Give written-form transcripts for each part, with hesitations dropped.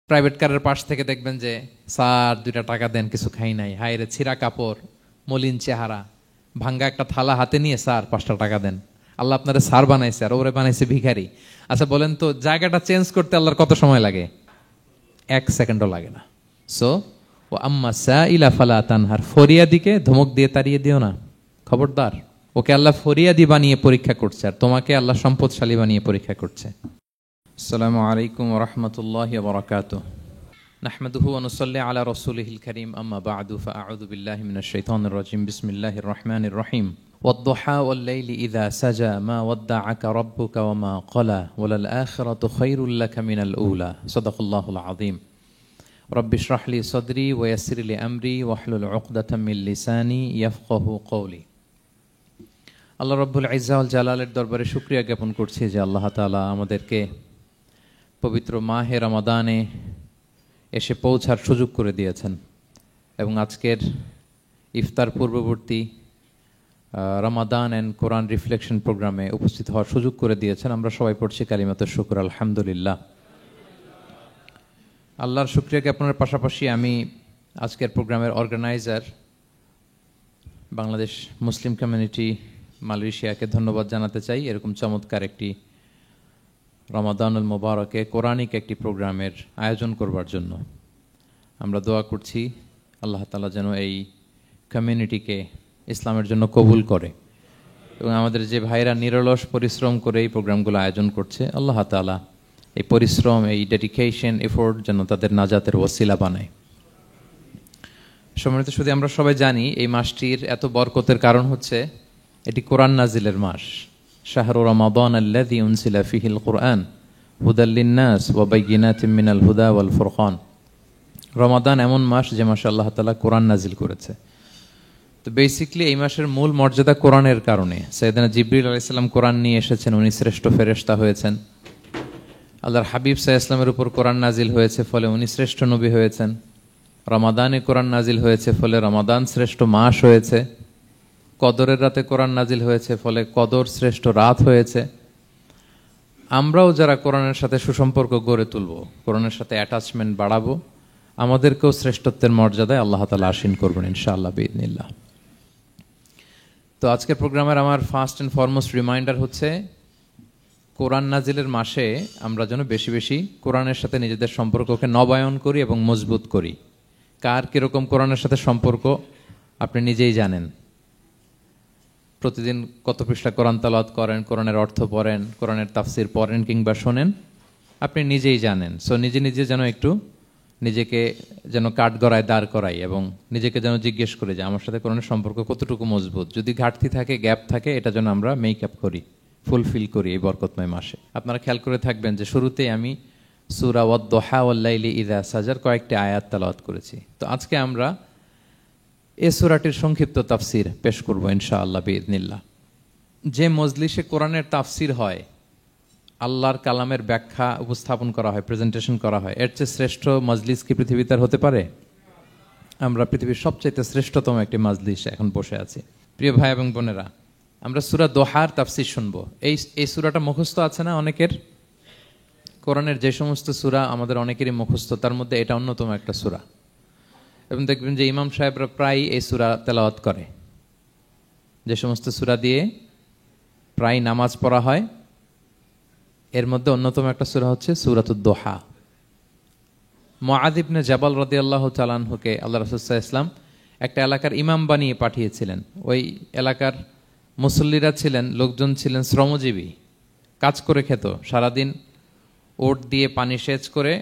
Private কারের পাশ থেকে দেখবেন যে স্যার 2টা টাকা দেন, কিছু খাই নাই, হায় রে ছিঁড়া কাপড়, মলিন চেহারা, ভাঙ্গা একটা থালা হাতে নিয়ে স্যার 5টা টাকা দেন। আল্লাহ আপনারে স্যার বানাইছে আর ওরে বানাইছে ভিখারি। আচ্ছা বলেন তো, জায়গাটা চেঞ্জ করতে আল্লাহর কত সময় লাগে? 1 সেকেন্ডও লাগে না। সো ও আম্মা সাইলা ফালা তানহার, ফরিয়াদিকে ধমক দিয়ে তাড়িয়ে দিও না, খবরদার। ওকে আল্লাহ ফরিয়াদি বানিয়ে পরীক্ষা করছে, আর তোমাকে আল্লাহ সম্পদশালী বানিয়ে পরীক্ষা করছে। আসসালামু আলাইকুম ওয়া রাহমাতুল্লাহি ওয়া বারাকাতুহু। নাহমাদুহু ওয়া নুসাল্লি আলা রাসূলিহিল কারীম, আম্মা বা'দু, ফাআউযু বিল্লাহি মিনাশ শাইতানির রাজীম। বিসমিল্লাহির রাহমানির রাহিম। ওয়াদ-দুহা ওয়াল-লাইলি ইযা সাজা মা ওয়াদ্দা'আকা রাব্বুকা ওয়া মা ক্বালা ওয়ালাল আখিরাতু খায়রুল লাকা মিনাল উলা। সাদাকাল্লাহুল আযীম। রব্বি ইশরাহ লি সাদরি ওয়া ইয়াসসির লি আমরি ওয়াহলুল উকদাতাম মিন লিসানি ইয়াফকাহু কওলি। আল্লাহ রাব্বুল ইজ্জা ওয়াল জালালের দরবারে শুকরিয়া জ্ঞাপন করছি যে আল্লাহ তাআলা আমাদেরকে পবিত্র মাহে রমাদানে এসে পৌঁছার সুযোগ করে দিয়েছেন এবং আজকের ইফতার পূর্ববর্তী রমাদান অ্যান্ড কোরআন রিফ্লেকশন প্রোগ্রামে উপস্থিত হওয়ার সুযোগ করে দিয়েছেন। আমরা সবাই পড়ছি কালিমাতুশ শুকর, আলহামদুলিল্লাহ। আল্লাহর শুকরিয়া জ্ঞাপনের পাশাপাশি আমি আজকের প্রোগ্রামের অর্গানাইজার বাংলাদেশ মুসলিম কমিউনিটি মালয়েশিয়াকে ধন্যবাদ জানাতে চাই, এরকম চমৎকার একটি রমাদানুল মুবারকে কোরআনিক একটি প্রোগ্রামের আয়োজন করবার জন্য। আমরা দোয়া করছি আল্লাহ তাআলা যেন এই কমিউনিটিকে ইসলামের জন্য কবুল করে এবং আমাদের যে ভাইরা নিরলস পরিশ্রম করে এই প্রোগ্রামগুলো আয়োজন করছে, আল্লাহ তাআলা এই পরিশ্রম, এই ডেডিকেশন, এফোর্ট যেন তাদের নাজাতের ওসিলা বানায়। সম্মানিত শুধু আমরা সবাই জানি এই মাসটির এত বরকতের কারণ হচ্ছে এটি কোরআন নাজিলের মাস। শাহরু রমাদান আল্লাযী উনজিলা ফীহিল কুরআন হুদাল লিন-নাস ওয়া বাইয়িনাতিম মিনাল হুদা ওয়াল ফুরকান। রমাদান এমন মাস যে মাসে আল্লাহ তাআলা কোরআন নাজিল করেছে। তো বেসিক্যালি এই মাসের মূল মর্যাদা কোরআনের কারণে। সাইয়েদনা জিবরিল আলাইহিস সালাম কোরআন নিয়ে এসেছেন, উনি শ্রেষ্ঠ ফেরেশতা হয়েছেন। আল্লাহর হাবিব সাল্লাল্লাহু আলাইহি ওয়াসাল্লামের উপর কোরআন নাজিল হয়েছে, ফলে উনি শ্রেষ্ঠ নবী হয়েছেন। রমাদানে কোরআন নাজিল হয়েছে, ফলে রমাদান শ্রেষ্ঠ মাস হয়েছে। কদরের রাতে কোরআন নাজিল হয়েছে, ফলে কদর শ্রেষ্ঠ রাত হয়েছে। আমরাও যারা কোরআনের সাথে সুসম্পর্ক গড়ে তুলব, কোরআনের সাথে অ্যাটাচমেন্ট বাড়াবো, আমাদেরকেও শ্রেষ্ঠত্বের মর্যাদায় আল্লাহ তাআলা আসীন করবেন ইনশাআল্লাহ বিইذنিল্লাহ। তো আজকের প্রোগ্রামের আমার ফার্স্ট অ্যান্ড ফরমোস্ট রিমাইন্ডার হচ্ছে কোরআন নাজিলের মাসে আমরা যেন বেশি বেশি কোরআনের সাথে নিজেদের সম্পর্ককে নবায়ন করি এবং মজবুত করি। কার কিরকম কোরআনের সাথে সম্পর্ক আপনি নিজেই জানেন। প্রতিদিন কত পৃষ্ঠা কোরআন তেলাওয়াত করেন, কোরআনের অর্থ পড়েন, কোরআনের তাফসির পড়েন কিংবা শোনেন, আপনি নিজেই জানেন। সো নিজে নিজে যেন একটু নিজেকে যেন কাঠগড়ায় দাঁড় করাই এবং নিজেকে যেন জিজ্ঞেস করি যে আমার সাথে কোরআনের সম্পর্ক কতটুকু মজবুত। যদি ঘাটতি থাকে, গ্যাপ থাকে, এটা যেন আমরা মেক আপ করি, ফুলফিল করি এই বরকতময় মাসে। আপনারা খেয়াল করে থাকবেন যে শুরুতেই আমি সূরা ওয়াদ-দুহা ওয়াল-লাইলি ইযা সাজার কয়েকটি আয়াত তেলাওয়াত করেছি। তো আজকে আমরা এই সূরাটির সংক্ষিপ্ত তাফসির পেশ করব ইনশাআল্লাহ বিইذنিল্লাহ। যে মজলিসে কোরআনের তাফসির হয়, আল্লাহর কালামের ব্যাখ্যা উপস্থাপন করা হয়, প্রেজেন্টেশন করা হয়, এর চেয়ে শ্রেষ্ঠ মজলিস কি পৃথিবীতে হতে পারে? আমরা পৃথিবীর সবচাইতে শ্রেষ্ঠতম একটি মজলিসে এখন বসে আছি। প্রিয় ভাই এবং বোনেরা, আমরা সূরা দোহার তাফসির শুনবো। এই সূরাটা মুখস্থ আছে না অনেকের? কোরআনের যে সমস্ত সূরা আমাদের অনেকেরই মুখস্থ, তার মধ্যে এটা অন্যতম একটা সূরা। এবং দেখবেন যে ইমাম সাহেবরা প্রায় এই সূরা তেলাওয়াত করে। যে সমস্ত সূরা দিয়ে প্রায় নামাজ পড়া হয়, এর মধ্যে অন্যতম একটা সূরা হচ্ছে সূরাতুদ দোহা। মুআয ইবনে জাবাল রাদিয়াল্লাহু তাআলা আনহুকে আল্লাহ রাসূল সাল্লাল্লাহু আলাইহি ওয়াসাল্লাম একটা এলাকার ইমাম বানিয়ে পাঠিয়েছিলেন। ওই এলাকার মুসল্লিরা ছিলেন, লোকজন ছিলেন শ্রমজীবী, কাজ করে খেত। সারাদিন ওট দিয়ে পানি সেচ করে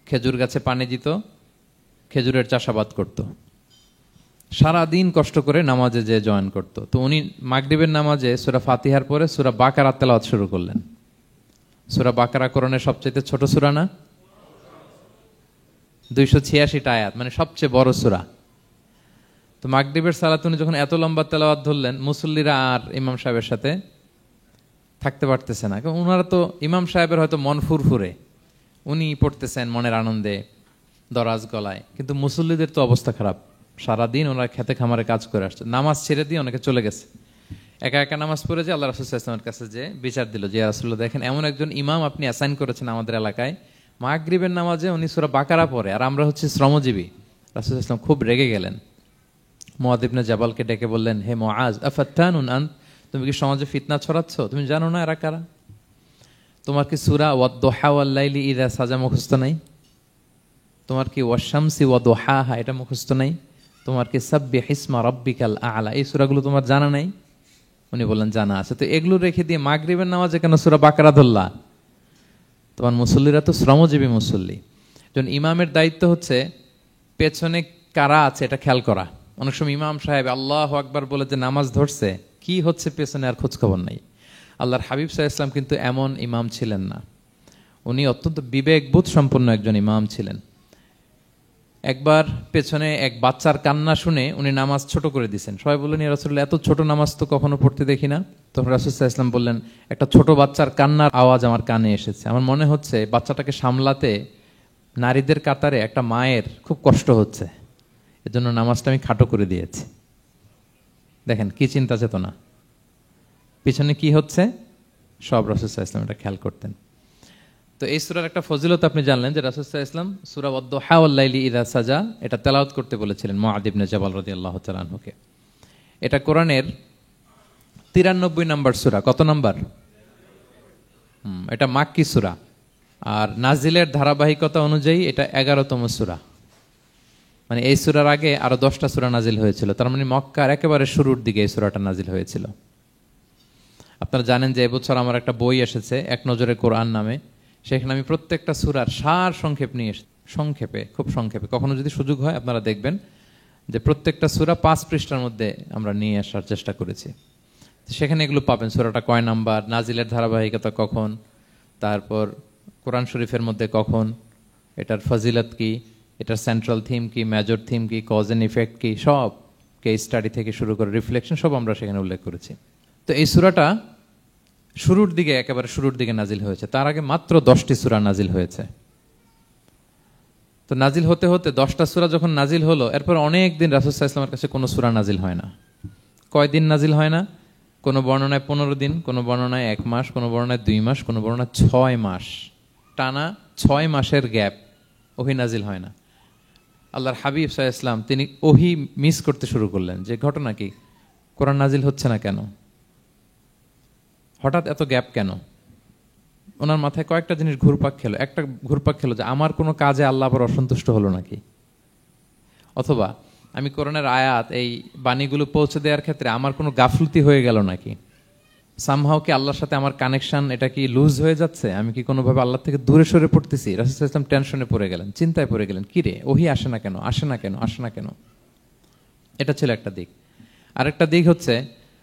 খেজুর গাছে পানি দিত, খেজুরের চাষাবাদ করত, সারাদিন কষ্ট করে নামাজে যে জয়েন করত। তো উনি মাগরিবের নামাজে সূরা ফাতিহার পরে সূরা বাকারা তেলাওয়াত শুরু করলেন। সূরা বাকারা কোরআনের সবচেয়ে ছোট সূরা না? 286টা আয়াত, মানে সবচেয়ে বড় সূরা। তো মাগরিবের সালাতে উনি যখন এত লম্বা তেলাওয়াত ধরলেন, মুসল্লিরা আর ইমাম সাহেবের সাথে থাকতে পারতেছে না। কারণ ওনারা তো, ইমাম সাহেবের হয়তো মন ফুরফুরে, উনি পড়তেছেন মনের আনন্দে দরাজ গলায়, কিন্তু মুসল্লিদের তো অবস্থা খারাপ। সারাদিন ওনারা খেতে খামারে কাজ করে আসছে, নামাজ ছেড়ে দিয়ে অনেকে চলে গেছে। একা একা নামাজ পড়ে যে আল্লাহ রাসূল সাল্লাল্লাহু আলাইহি ওয়াসাল্লামের কাছে যে বিচার দিল যে ইয়া রাসূলুল্লাহ, দেখেন এমন একজন ইমাম আপনি অ্যাসাইন করেছেন আমাদের এলাকায়, মাগরিবের নামাজে উনি সূরা বাকারা পড়ে, আর আমরা হচ্ছে শ্রমজীবী। রাসূল সাল্লাল্লাহু আলাইহি ওয়াসাল্লাম খুব রেগে গেলেন, মুআয ইবনে জাবালকে ডেকে বললেন, হে মুআয, আফাত্তানুন আন্ত, তুমি কি সমাজে ফিতনা ছড়াচ্ছ? তুমি জানো না এরা কারা? তোমার কি সূরা ওয়াদ-দুহা ওয়াল-লাইলি ইযা সাজা মুখস্থ নাই? তোমার কি ওয়াশ-শামসি ওয়া-দুহাহা এটা মুখস্থ নাই? তোমার কি সাব্বিহ ইসমা রাব্বিকাল আ'লা এই সূরাগুলো তোমার জানা নাই? উনি বললেন জানা আছে। তো এগুলো রেখে দিয়ে মাগরিবের নামাজে কেন সূরা বাকারা ধরলা? তোমার মুসল্লিরা তো শ্রমজীবী মুসল্লি। যখন ইমামের দায়িত্ব হচ্ছে পেছনে কারা আছে এটা খেয়াল করা। অনেক সময় ইমাম সাহেব আল্লাহু আকবার বলে যে নামাজ ধরছে, কি হচ্ছে পেছনে আর খোঁজ খবর নাই। আল্লাহর হাবিব সাল্লাল্লাহু আলাইহি ওয়াসাল্লাম কিন্তু এমন ইমাম ছিলেন না, উনি অত্যন্ত বিবেকবোধ সম্পন্ন একজন ইমাম ছিলেন। একবার পেছনে এক বাচ্চার কান্না শুনে উনি নামাজ ছোট করে দিয়েছেন। সবাই বললেন, ইয়া রাসূলুল্লাহ, এত ছোট নামাজ তো কখনো পড়তে দেখি না। তখন রাসূল সাল্লাল্লাহু আলাইহি ওয়াসাল্লাম বললেন, একটা ছোট বাচ্চার কান্নার আওয়াজ আমার কানে এসেছে। আমার মনে হচ্ছে বাচ্চাটাকে সামলাতে নারীদের কাতারে একটা মায়ের খুব কষ্ট হচ্ছে, এজন্য নামাজটা আমি খাটো করে দিয়েছি। দেখেন কি চিন্তা চেতনা, পিছনে কি হচ্ছে সব রাসূল সাল্লাল্লাহু আলাইহি ওয়াসাল্লাম এটা খেয়াল করতেন। তো এই সূরার একটা ফজিলত আপনি জানলেন যে রাসূল সাল্লাল্লাহু আলাইহি ওয়াসাল্লাম সূরা ওয়াদ-দুহা ওয়াল-লাইলি ইযা সাজা এটা তেলাওয়াত করতে বলেছিলেন মুআয ইবনে জাবাল রাদিয়াল্লাহু তাআলা আনহুকে। এটা কোরআনের 93 নম্বর সূরা। কত নাম্বার? এটা মাক্কি সূরা, আর নাজিলের ধারাবাহিকতা অনুযায়ী এটা 11তম সূরা। মানে এই সূরার আগে আরো 10টা সূরা নাজিল হয়েছিল, তার মানে মক্কার একেবারে শুরুর দিকে এই সূরাটা নাজিল হয়েছিল। আপনারা জানেন যে এবছর আমার একটা বই এসেছে এক নজরে কোরআন নামে, সেখানে আমি প্রত্যেকটা সূরার সার সংক্ষেপ নিয়ে সংক্ষেপে, খুব সংক্ষেপে, কখনো যদি সুযোগ হয় আপনারা দেখবেন যে প্রত্যেকটা সূরা 5 পৃষ্ঠার মধ্যে আমরা নিয়ে আসার চেষ্টা করেছি। সেখানে এগুলো পাবেন, সূরাটা কয় নাম্বার, নাজিলের ধারাবাহিকতা কখন, তারপর কোরআন শরীফের মধ্যে কখন, এটার ফজিলত কি, এটার সেন্ট্রাল থিম কি, মেজর থিম কি, কজ এন্ড ইফেক্ট কি, সব কেস স্টাডি থেকে শুরু করে রিফ্লেকশন সব আমরা সেখানে উল্লেখ করেছি। তো এই সূরাটা শুরুর দিকে, একেবারে শুরুর দিকে নাজিল হয়েছে। তার আগে মাত্র 10টি সূরা নাজিল হয়েছে। তো নাজিল হতে হতে 10টা সূরা যখন নাজিল হলো, এরপর অনেক দিন রাসূল সাল্লাল্লাহু আলাইহি ওয়াসাল্লামের কাছে কোনো সূরা নাজিল হয় না। কয়দিন নাজিল হয় না? কোনো বর্ণনায় 15 দিন, কোনো বর্ণনায় 1 মাস, কোনো বর্ণনায় 2 মাস, কোনো বর্ণনায় 6 মাস, টানা 6 মাসের গ্যাপ ওহী নাজিল হয় না। আল্লাহর হাবিব সাল্লাল্লাহু আলাইহি ওয়াসাল্লাম তিনি ওহী মিস করতে শুরু করলেন, যে ঘটনা কি, কোরআন নাজিল হচ্ছে না কেন, হঠাৎ এত গ্যাপ কেন? ওনার মাথায় কয়েকটা জিনিস ঘুরপাক খেলো। একটা ঘুরপাক খেলো যে আমার কোনো কাজে আল্লাহ আবার অসন্তুষ্ট হলো নাকি, অথবা আমি কোরআনের আয়াত এই বাণীগুলো পৌঁছে দেওয়ার ক্ষেত্রে আমার কোনো গাফলতি হয়ে গেল নাকি, সামহাও কি আল্লাহর সাথে আমার কানেকশন এটা কি লুজ হয়ে যাচ্ছে, আমি কি কোনোভাবে আল্লাহ থেকে দূরে সরে পড়তেছি। রাসূল সাল্লাল্লাহু আলাইহি ওয়াসাল্লাম টেনশনে পড়ে গেলেন, চিন্তায় পড়ে গেলেন, কি রে ওহী আসে না কেন, আসে না কেন, আসে না কেন। এটা ছিল একটা দিক। আরেকটা দিক হচ্ছে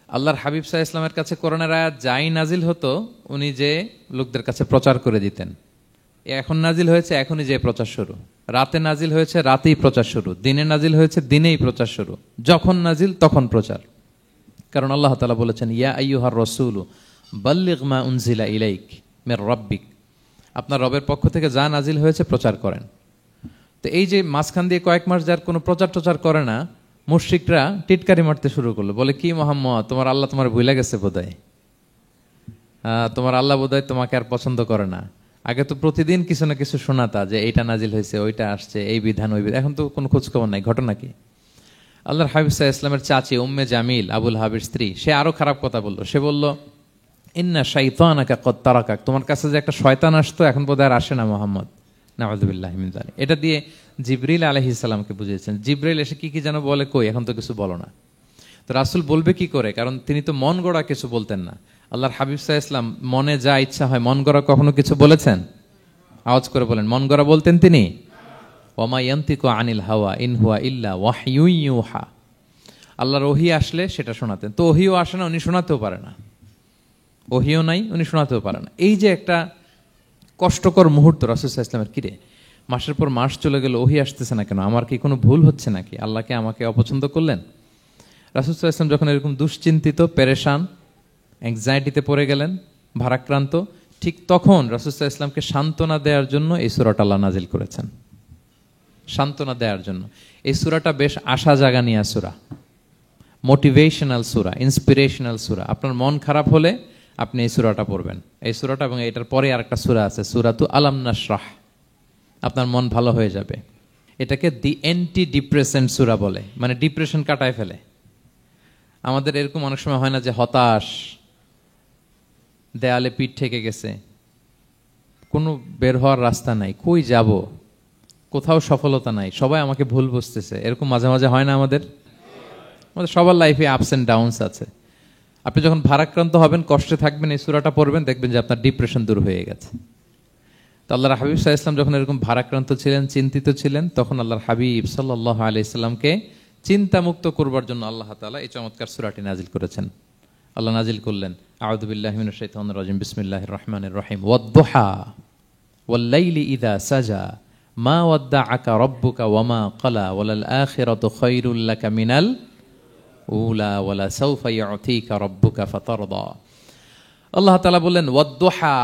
আল্লাহর হাবিব সাল্লাল্লাহু আলাইহি ওয়াসাল্লামের কাছে কোরআনের আয়াত যাই নাজিল হতো উনি যে লোকদের কাছে প্রচার করে দিতেন। এখন নাজিল হয়েছে এখনই যে প্রচার শুরু, রাতে নাজিল হয়েছে রাতেই প্রচার শুরু, দিনে নাজিল হয়েছে দিনেই প্রচার শুরু, যখন নাজিল তখন প্রচার। কারণ আল্লাহ তাআলা বলেছেন, ইয়া আইয়ুহার রাসূলু বাল্লিগ মা উনজিলা ইলাইক মির রাব্বিক, আপনার রবের পক্ষ থেকে যা নাজিল হয়েছে প্রচার করেন। তো এই যে মাঝখান দিয়ে কয়েক মাস যার কোনো প্রচার টচার করে না, মুশরিকরা টিটকারি মারতে শুরু করলো, বলে কি মুহাম্মদ, তোমার আল্লাহ তোমার ভুলে গেছে বোধহয়, তোমার আল্লাহ বোধহয় তোমাকে আর পছন্দ করে না। আগে তো প্রতিদিন কিছু না কিছু শোনাতা যে এইটা নাজিল হয়েছে, ওইটা আসছে, এই বিধান ওই বিধান, এখন তো কোনো খোঁজ খবর নাই। ঘটনা কি? আল্লাহর হাবিব সাল্লাল্লাহু আলাইহি ওয়াসাল্লামের চাচি উম্মে জামিল, আবুল হাবির স্ত্রী, সে আরো খারাপ কথা বললো। সে বলল, ইন্না শাইতানাকা কদ তারাকাক, তোমার কাছে যে একটা শয়তান আসতো এখন বোধহয় আর আসে না মুহাম্মদ, নাউযুবিল্লাহি মিন যালিক। এটা দিয়ে জিবরিল আলাইহিস সালামকে বুঝিয়েছেন। জিবরিল এসে কি কি যেন বলে, কই এখন তো কিছু বলো না। তো রাসূল বলবে কি করে, কারণ তিনি তো মন গড়া কিছু বলতেন না। আল্লাহর হাবিব সাল্লাল্লাহু আলাইহি ওয়াসাল্লাম মনে যা ইচ্ছা হয় মন গড়া কখনো কিছু বলেছেন? আওয়াজ করে বলেন, মন গড়া বলতেন তিনি? ওয়ামা ইয়ানতিকু আনিল হাওয়া ইন হুয়া ইল্লা ওয়াহয়ুন ইউহা, আল্লাহর ওহী আসলে সেটা শোনাতেন। তো ওহীও আসে না, উনি শোনাতেও পারে না, ওহীও নাই, উনি শোনাতেও পারে না। এই যে একটা কষ্টকর মুহূর্ত রাসূল সাল্লাল্লাহু আলাইহি ওয়াসাল্লামের, কিরে মাসের পর মাস চলে গেল ওহী আসতেছে না কেন, আমার কি কোনো ভুল হচ্ছে নাকি, আল্লাহকে আমাকে অপছন্দ করলেন? রাসূল সাল্লাল্লাহু আলাইহি ওয়াসাল্লাম যখন এরকম দুশ্চিন্তিত, পেরেশান, অ্যাংজাইটিতে পড়ে গেলেন, ভারাক্রান্ত, ঠিক তখন রাসূল সাল্লাল্লাহু আলাইহি ওয়াসাল্লামকে সান্ত্বনা দেওয়ার জন্য এই সূরাটা আল্লাহ নাজিল করেছেন। সান্ত্বনা দেওয়ার জন্য এই সূরাটা বেশ আশা জাগানিয়া সূরা, মোটিভেশনাল সূরা, ইন্সপিরেশনাল সূরা। আপনার মন খারাপ হলে আপনি এই সূরাটা পড়বেন, এই সূরাটা, এবং এটার পরে আরেকটা সূরা আছে, সূরাতু আলাম নাশরাহ, আপনার মন ভালো হয়ে যাবে। এটাকে দি অ্যান্টি ডিপ্রেসেন্ট সূরা বলে, মানে ডিপ্রেশন কাটায় ফেলে। আমাদের এরকম অনেক সময় হয় না যে হতাশ, দেয়ালে পিঠ ঠেকে গেছে, কোনো বের হওয়ার রাস্তা নাই, কই যাব, কোথাও সফলতা নাই, সবাই আমাকে ভুল বুঝতেছে, এরকম মাঝে মাঝে হয় না? আমাদের সবার লাইফে আপস অ্যান্ড ডাউনস আছে। আপনি যখন ভারাক্রান্ত হবেন, কষ্টে থাকবেন, এই সূরাটা পড়বেন, দেখবেন যে আপনার ডিপ্রেশন দূর হয়ে গেছে। তো আল্লাহর হাবিব সাল্লাল্লাহু আলাইহি ওয়াসাল্লাম যখন এরকম ভারাক্রান্ত ছিলেন, চিন্তিত ছিলেন, তখন আল্লাহর হাবিব সাল্লাল্লাহু আলাইহি ওয়াসাল্লামকে চিন্তামুক্ত করবার জন্য আল্লাহ তাআলা এই চমৎকার সূরাটি নাজিল করেছেন। আল্লাহ নাজিল করলেন, আউযু বিল্লাহি মিনাশ শাইতানির রাজিম, বিসমিল্লাহির রহমানির রহিম, ওয়াদ-দুহা ওয়াল-লাইলি ইযা সাজা মা ওয়াদ্দাআকা রাব্বুকা ওয়া মা ক্বালা ওয়ালাল আখিরাতু খায়রুল লাকা মিনাল উলা ওয়ালা সাউফা ইউতিকা রাব্বুকা ফাতারদা। আল্লাহ তাআলা বললেন ওয়াদ-দুহা,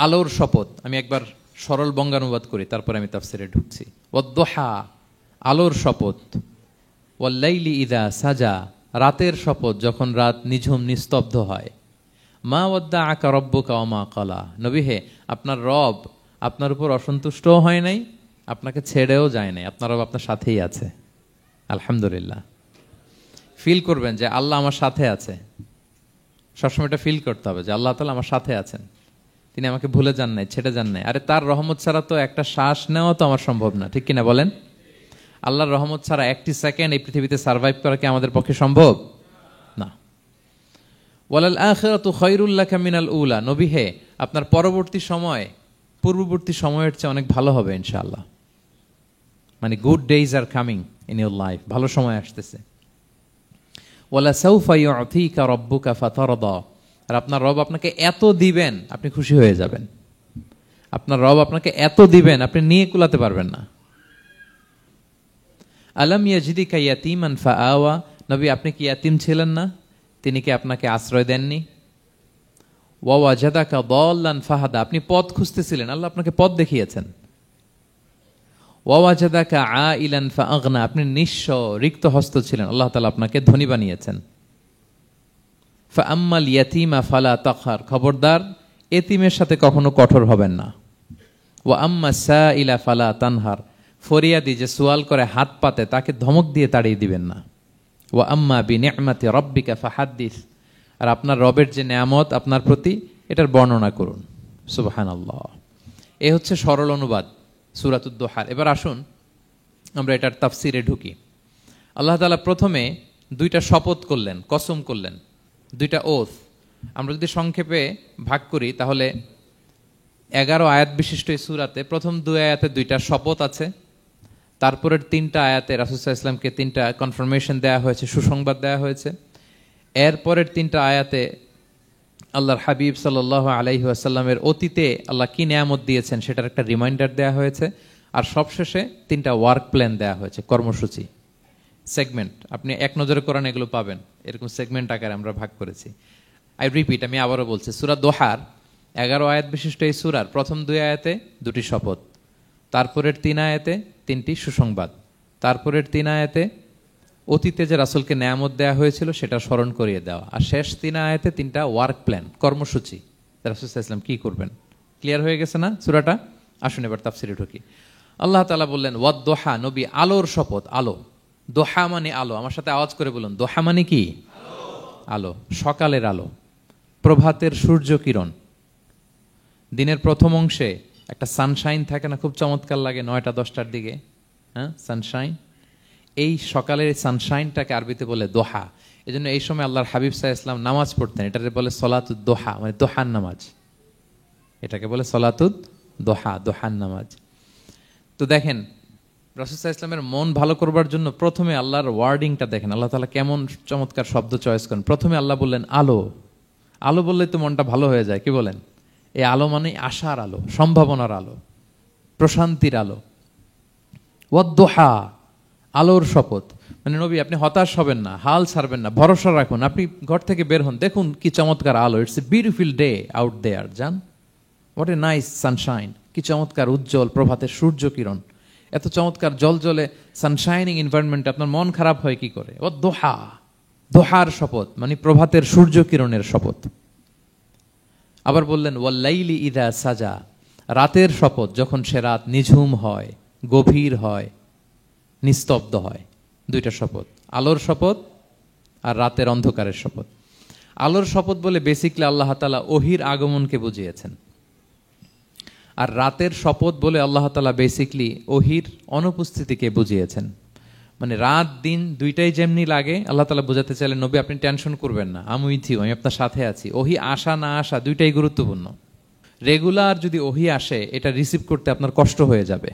আলোর শপথ। আমি একবার সরল বঙ্গানুবাদ করি, তারপরে আমি তাফসিরে ঢুকছি। ওয়াদ-দুহা, আলোর শপথ। ওয়াল-লাইলি ইযা সাজা, রাতের শপথ, যখন রাত নিঝুম নিস্তব্ধ হয়। মা ওয়াদ্দাআকা রাব্বুকা ওয়া মা ক্বালা, নবী হে, আপনার রব আপনার উপর অসন্তুষ্টও হয় নাই, আপনাকে ছেড়েও যায় নাই, আপনার রব আপনার সাথেই আছে। আলহামদুলিল্লাহ। ফিল করবেন যে আল্লাহ আমার সাথে আছে। সবসময় এটা ফিল করতে হবে যে আল্লাহ তাআলা আমার সাথে আছেন, তিনি আমাকে ভুলে যান নাই, ছেড়ে যান নাই। আরে তার রহমত ছাড়া তো একটা শ্বাস নেওয়া তো আমার সম্ভব না, ঠিক কিনা বলেন? আল্লাহর রহমত ছাড়া একটি সেকেন্ড এই পৃথিবীতে সার্ভাইভ করা কি আমাদের পক্ষে সম্ভব না? ওয়ালাল আখিরাতু খায়রুল লাকা মিনাল উলা, নবী হে, আপনার পরবর্তী সময় পূর্ববর্তী সময়ের চেয়ে অনেক ভালো হবে ইনশাআল্লাহ। মানে good days are coming in your life, ভালো সময় আসতেছে। ওয়ালা সাউফা ইউতিকা রাব্বুকা ফাতারদা, আর আপনার রব আপনাকে এত দিবেন আপনি খুশি হয়ে যাবেন। আপনার রব আপনাকে এত দিবেন আপনি নিয়ে কুলাতে পারবেন না। আলাম ইয়াজিদিকা ইয়াতীমান ফাআওয়া, নবী আপনি কি ইয়াতীম ছিলেন না? তিনি কি আপনাকে আশ্রয় দেননি? ওয়া ওয়াজাদাকা দাল্লান ফাহাদা, আপনি পথ খুঁজতেছিলেন, আল্লাহ আপনাকে পথ দেখিয়েছেন। ওয়া ওয়াজাদাকা আইলান ফাআগনা, আপনি নিঃস্ব রিক্ত হস্ত ছিলেন, আল্লাহ তাআলা আপনাকে ধনী বানিয়েছেন। ফাআম্মাল ইয়াতীমা ফালা তাকহার, খবরদার এতিমের সাথে কখনো কঠোর হবেন না। ওয়া আম্মা সাইলা ফালা তানহার, ফরিয়াদি যে সোয়াল করে হাত পাতে তাকে ধমক দিয়ে তাড়িয়ে দিবেন না। ওয়া আম্মা বিনি'মাতি রাব্বিকা ফাহাদ্দিস, আর আপনার রবের যে নেয়ামত আপনার প্রতি, এটার বর্ণনা করুন। সুবহানাল্লাহ। এ হচ্ছে সরল অনুবাদ সূরাতুদ দুহার। এবার আসুন আমরা এটার তাফসিরে ঢুকি। আল্লাহ তাআলা প্রথমে দুইটা শপথ করলেন, কসম করলেন, দুইটা ওথ। আমরা যদি সংক্ষেপে ভাগ করি তাহলে 11 আয়াত বিশিষ্ট এই সূরাতে প্রথম 2 আয়াতে দুইটা শপথ আছে, তারপরের 3টা আয়াতে রাসূল সাল্লাল্লাহু আলাইহি ওয়াসাল্লামকে 3টা কনফার্মেশন দেওয়া হয়েছে, সুসংবাদ দেওয়া হয়েছে। এরপরের 3টা আয়াতে আল্লাহর হাবিব সাল্লাল্লাহু আলাইহি ওয়াসাল্লামের অতীতে আল্লাহ কি নিয়ামত দিয়েছেন সেটার একটা রিমাইন্ডার দেওয়া হয়েছে। আর সবশেষে 3টা ওয়ার্ক প্ল্যান দেওয়া হয়েছে, কর্মসূচি, সেগমেন্ট। আপনি এক নজরে কোরআন এগুলো পাবেন, এরকম সেগমেন্ট আকারে আমরা ভাগ করেছি। আই রিপিট, আমি আবারও বলছি, সূরা দোহার 11 আয়াত বিশিষ্ট এই সূরার প্রথম 2 আয়াতে 2টি শপথ, তারপরের 3 আয়াতে 3টি সুসংবাদ, তারপরের 3 আয়াতে অতীতে যে রাসূলকে নেয়ামত দেওয়া হয়েছিল সেটা স্মরণ করিয়ে দেওয়া, আর শেষ 3 আয়াতে 3টা ওয়ার্ক প্ল্যান, কর্মসূচি, রাসূল সাল্লাল্লাহু আলাইহি ওয়াসাল্লাম কি করবেন। ক্লিয়ার হয়ে গেছে না সূরাটা? আসুন এবার তাফসিরে ঢুকি। আল্লাহ তাআলা বললেন ওয়াদ-দুহা, নবী আলোর শপথ। আলো, দোহা মানে আলো। আমার সাথে আওয়াজ করে বলুন, দোহা মানে কি? আলো, সকালের আলো, প্রভাতের সূর্য কিরণ। দিনের প্রথম অংশে একটা সানশাইন থাকে না, খুব চমৎকার লাগে 9টা 10টার দিকে, হ্যাঁ, সানশাইন। এই সকালের সানশাইনটাকে আরবিতে বলে দোহা। এই জন্য এই সময় আল্লাহর হাবিব সাল্লাল্লাহু আলাইহি ওয়াসাল্লাম নামাজ পড়তেন, এটাকে বলে সলাতুদ দোহা, মানে দোহার নামাজ। এটাকে বলে সলাতুদ দোহা, দোহার নামাজ। তো দেখেন রাসূল সাল্লাল্লাহু আলাইহি ওয়াসাল্লামের মন ভালো করবার জন্য প্রথমে আল্লাহর ওয়ার্ডিংটা দেখেন, আল্লাহ তাআলা কেমন চমৎকার শব্দ চয়েস করেন। প্রথমে আল্লাহ বললেন আলো। আলো বললে তো মনটা ভালো হয়ে যায়, কি বলেন? এই আলো মানে আশার আলো, সম্ভাবনার আলো, প্রশান্তির আলো। ওয়াদ-দুহা, আলোর শপথ। মানে নবী আপনি হতাশ হবেন না, হাল ছাড়বেন না, ভরসা রাখুন। আপনি ঘর থেকে বের হন, দেখুন কি চমৎকার আলো। It's a beautiful day out there, জান, হোয়াট এ নাইস সানশাইন। কি চমৎকার উজ্জ্বল প্রভাতের সূর্য কিরণ, এত চমৎকার জলজলে সানশাইনিং এনভায়রনমেন্টে আপনার মন খারাপ হয় কি করে? ওয়াদ-দুহা, দোহার শপথ মানে প্রভাতের সূর্য কিরণের শপথ। আবার বললেন ওয়াল-লাইলি ইযা সাজা, রাতের শপথ, যখন সে রাত নিঝুম হয়, গভীর হয়, নিস্তব্ধ হয়, দুইটা শপথ, আলোর শপথ আর রাতের অন্ধকারের শপথ। আলোর শপথ বলে বেসিকলি আল্লাহ তাআলা ওহির আগমনকে বুঝিয়েছেন, আর রাতের শপথ বলে আল্লাহ তাআলা বেসিকলি ওহির অনুপস্থিতিকে বুঝিয়েছেন। মানে রাত দিন দুইটাই যেমনি লাগে, আল্লাহ তাআলা বোঝাতে চাইলেন নবী আপনি টেনশন করবেন না, আমি উইথ ইউ, আমি আপনার সাথে আছি। ওহি আসা না আসা দুইটাই গুরুত্বপূর্ণ। রেগুলার যদি ওহি আসে, এটা রিসিভ করতে আপনার কষ্ট হয়ে যাবে।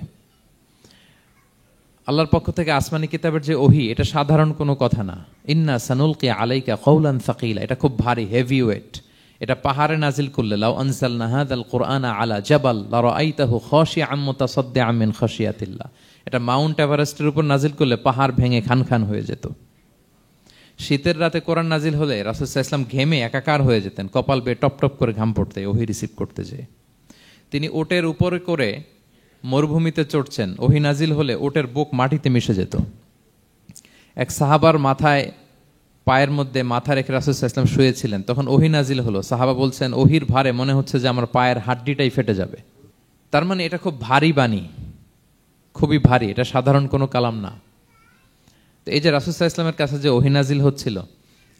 আল্লাহর পক্ষ থেকে আসমানি কিতাবের যে ওহি, এটা সাধারণ কোনো কথা না। ইন্না সানুলকি আলাইকা কওলান সাকিলা, এটা খুব ভারী, হেভি ওয়েট। এটা পাহাড়ে নাজিল করলে, লাউ আনজালনা হাযাল কুরআনা আলা জাবাল লারাআইতাহু খাশিআম মুতাসাদ্দিআম মিন খাশিয়াতিল্লাহ, এটা মাউন্ট এভারেস্টের উপর নাজিল করলে পাহাড় ভেঙে খান খান হয়ে যেত। শীতের রাতে কোরআন নাজিল হলে রাসূল সাল্লাল্লাহু আলাইহি ওয়াসাল্লাম ঘেমে একাকার হয়ে যেতেন, কপাল বেয়ে টপ টপ করে ঘাম পড়তে ওহি রিসিভ করতে যেয়ে। তিনি ওটের উপরে করে মরুভূমিতে চড়ছেন, ওহি নাজিল হলে ওটের বুক মাটিতে মিশে যেত। এক সাহাবার মাথায়, পায়ের মধ্যে মাথা রেখে রাসূল সাল্লাল্লাহু আলাইহি ওয়াসাল্লাম শুয়েছিলেন, তখন ওহি নাজিল হলো। সাহাবা বলছেন ওহির ভারে মনে হচ্ছে যে আমার পায়ের হাড্ডিটাই ফেটে যাবে। তার মানে এটা খুব ভারী বাণী, খুবই ভারী, এটা সাধারণ কোনো কালাম না। তো এই যে রাসূল সাল্লাল্লাহু আলাইহি ওয়াসাল্লামের কাছে যে ওহি নাজিল হচ্ছিল,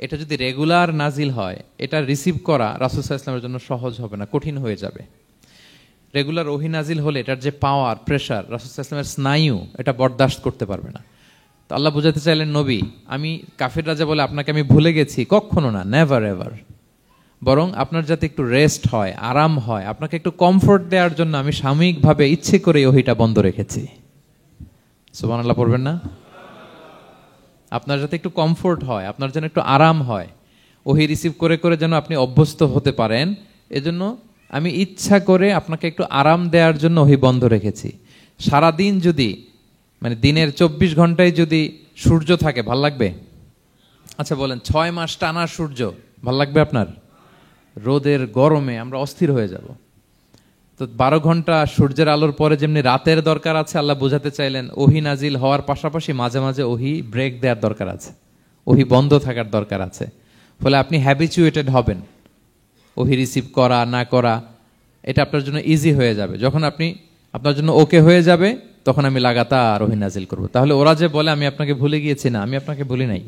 এটা যদি রেগুলার নাজিল হয়, এটা রিসিভ করা রাসূল সাল্লাল্লাহু আলাইহি ওয়াসাল্লামের জন্য সহজ হবে না, কঠিন হয়ে যাবে। রেগুলার ওহি নাজিল হলে এটার যে পাওয়ার, প্রেশার, রাসূল সাল্লাল্লাহু আলাইহি ওয়াসাল্লামের স্নায়ু এটা বরদাস্ত করতে পারবে না। তো আল্লাহ বোঝাতে চাইলেন নবী, আমি কাফির রাজা বলে আপনাকে আমি ভুলে গেছি, কখনো না, নেভার এভার। বরং আপনার যাতে একটু রেস্ট হয়, আরাম হয়, আপনাকে একটু কমফোর্ট দেওয়ার জন্য আমি সাময়িকভাবে ইচ্ছে করে ওহিটা বন্ধ রেখেছি। সুবহানাল্লাহ পড়বেন না? আপনার যাতে একটু কমফোর্ট হয়, আপনার যেন একটু আরাম হয়, ওহি রিসিভ করে করে যেন আপনি অভ্যস্ত হতে পারেন, এজন্য আমি ইচ্ছা করে আপনাকে একটু আরাম দেওয়ার জন্য ওহি বন্ধ রেখেছি। সারাদিন যদি, মানে দিনের 24 ঘন্টায় যদি সূর্য থাকে, ভাল লাগবে? আচ্ছা বলেন, 6 মাস টানা সূর্য ভাল লাগবে আপনার? রোদের গরমে আমরা অস্থির হয়ে যাব। তো 12 ঘন্টা সূর্যের আলোর পরে যেমনি রাতের দরকার আছে, আল্লাহ বোঝাতে চাইলেন ওহি নাজিল হওয়ার পাশাপাশি মাঝে মাঝে ওহি ব্রেক দেওয়ার দরকার আছে, ওহি বন্ধ থাকার দরকার আছে। ফলে আপনি হ্যাবিচুয়েটেড হবেন, ওহি রিসিভ করা না করা এটা আপনার জন্য ইজি হয়ে যাবে। যখন আপনি, আপনার জন্য ওকে হয়ে যাবে, তখন আমি লাগাতার ওহি নাজিল করব। তাহলে ওরা যে বলে আমি আপনাকে ভুলে গিয়েছি, না, আমি আপনাকে ভুলি নাই,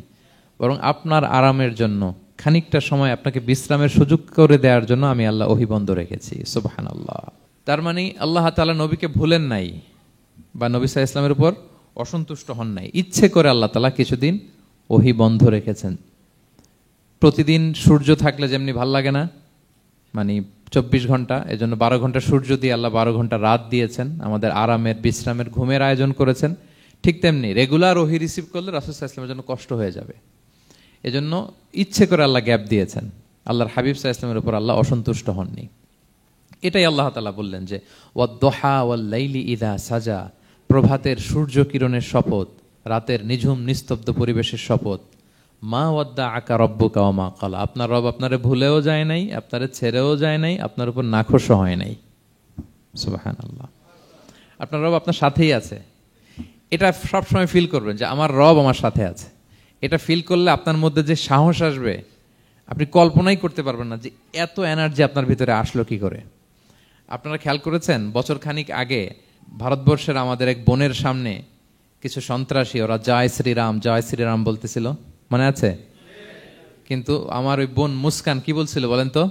বরং আপনার আরামের জন্য খানিকটা সময় আপনাকে বিশ্রামের সুযোগ করে দেওয়ার জন্য আমি আল্লাহ ওহি বন্ধ রেখেছি। সুবহানাল্লাহ। তার মানে আল্লাহ তাআলা নবীকে ভুলেন নাই বা নবী সাল্লাল্লাহু আলাইহি ওয়াসাল্লামের উপর অসন্তুষ্ট হন নাই, ইচ্ছে করে আল্লাহ তাআলা কিছুদিন ওহি বন্ধ রেখেছেন। প্রতিদিন সূর্য থাকলে যেমনি ভাল লাগে না, মানে 24 ঘন্টা, এজন্য 12 ঘন্টা সূর্য দিয়ে আল্লাহ 12 ঘন্টা রাত দিয়েছেন, আমাদের আরামের, বিশ্রামের, ঘুমের আয়োজন করেছেন। ঠিক তেমনি রেগুলার ওহি রিসিভ করলে রাসূল সাল্লাল্লাহু আলাইহি ওয়াসাল্লামের জন্য কষ্ট হয়ে যাবে, এজন্য ইচ্ছে করে আল্লাহ গ্যাপ দিয়েছেন। আল্লাহর হাবিব সাল্লাল্লাহু আলাইহি ওয়াসাল্লামের উপর আল্লাহ অসন্তুষ্ট হননি। এটাই আল্লাহ তাআলা বললেন যে ওয়াদ-দুহা ওয়াল-লাইলি ইযা সাজা, প্রভাতের সূর্য কিরণের শপথ, রাতের নিঝুম নিস্তব্ধ পরিবেশের শপথ। মা ওয়াদ্দাআকা রাব্বুকা ওয়া মা ক্বালা, আপনার রব আপনারে ভুলেও যায় নাই, আপনারে ছেড়েও যায় নাই, আপনার উপর নাখোশও হয় নাই। সুবহানাল্লাহ। আপনার রব আপনার সাথেই আছে, এটা সবসময় ফিল করবেন যে আমার রব আমার সাথে আছে। এটা ফিল করলে আপনার মধ্যে যে সাহস আসবে, আপনি কল্পনাই করতে পারবেন না যে এত এনার্জি আপনার ভিতরে আসলো কি করে। আপনারা খেয়াল করেছেন, বছর খানিক আগে ভারতবর্ষের আমাদের এক বোনের সামনে কিছু সন্ত্রাসী, ওরা জয় শ্রীরাম জয় শ্রীরাম বলতেছিল, মনে আছে? কিন্তু আমার ওই বোন মুস্কান কি বলছিল বলেন তো?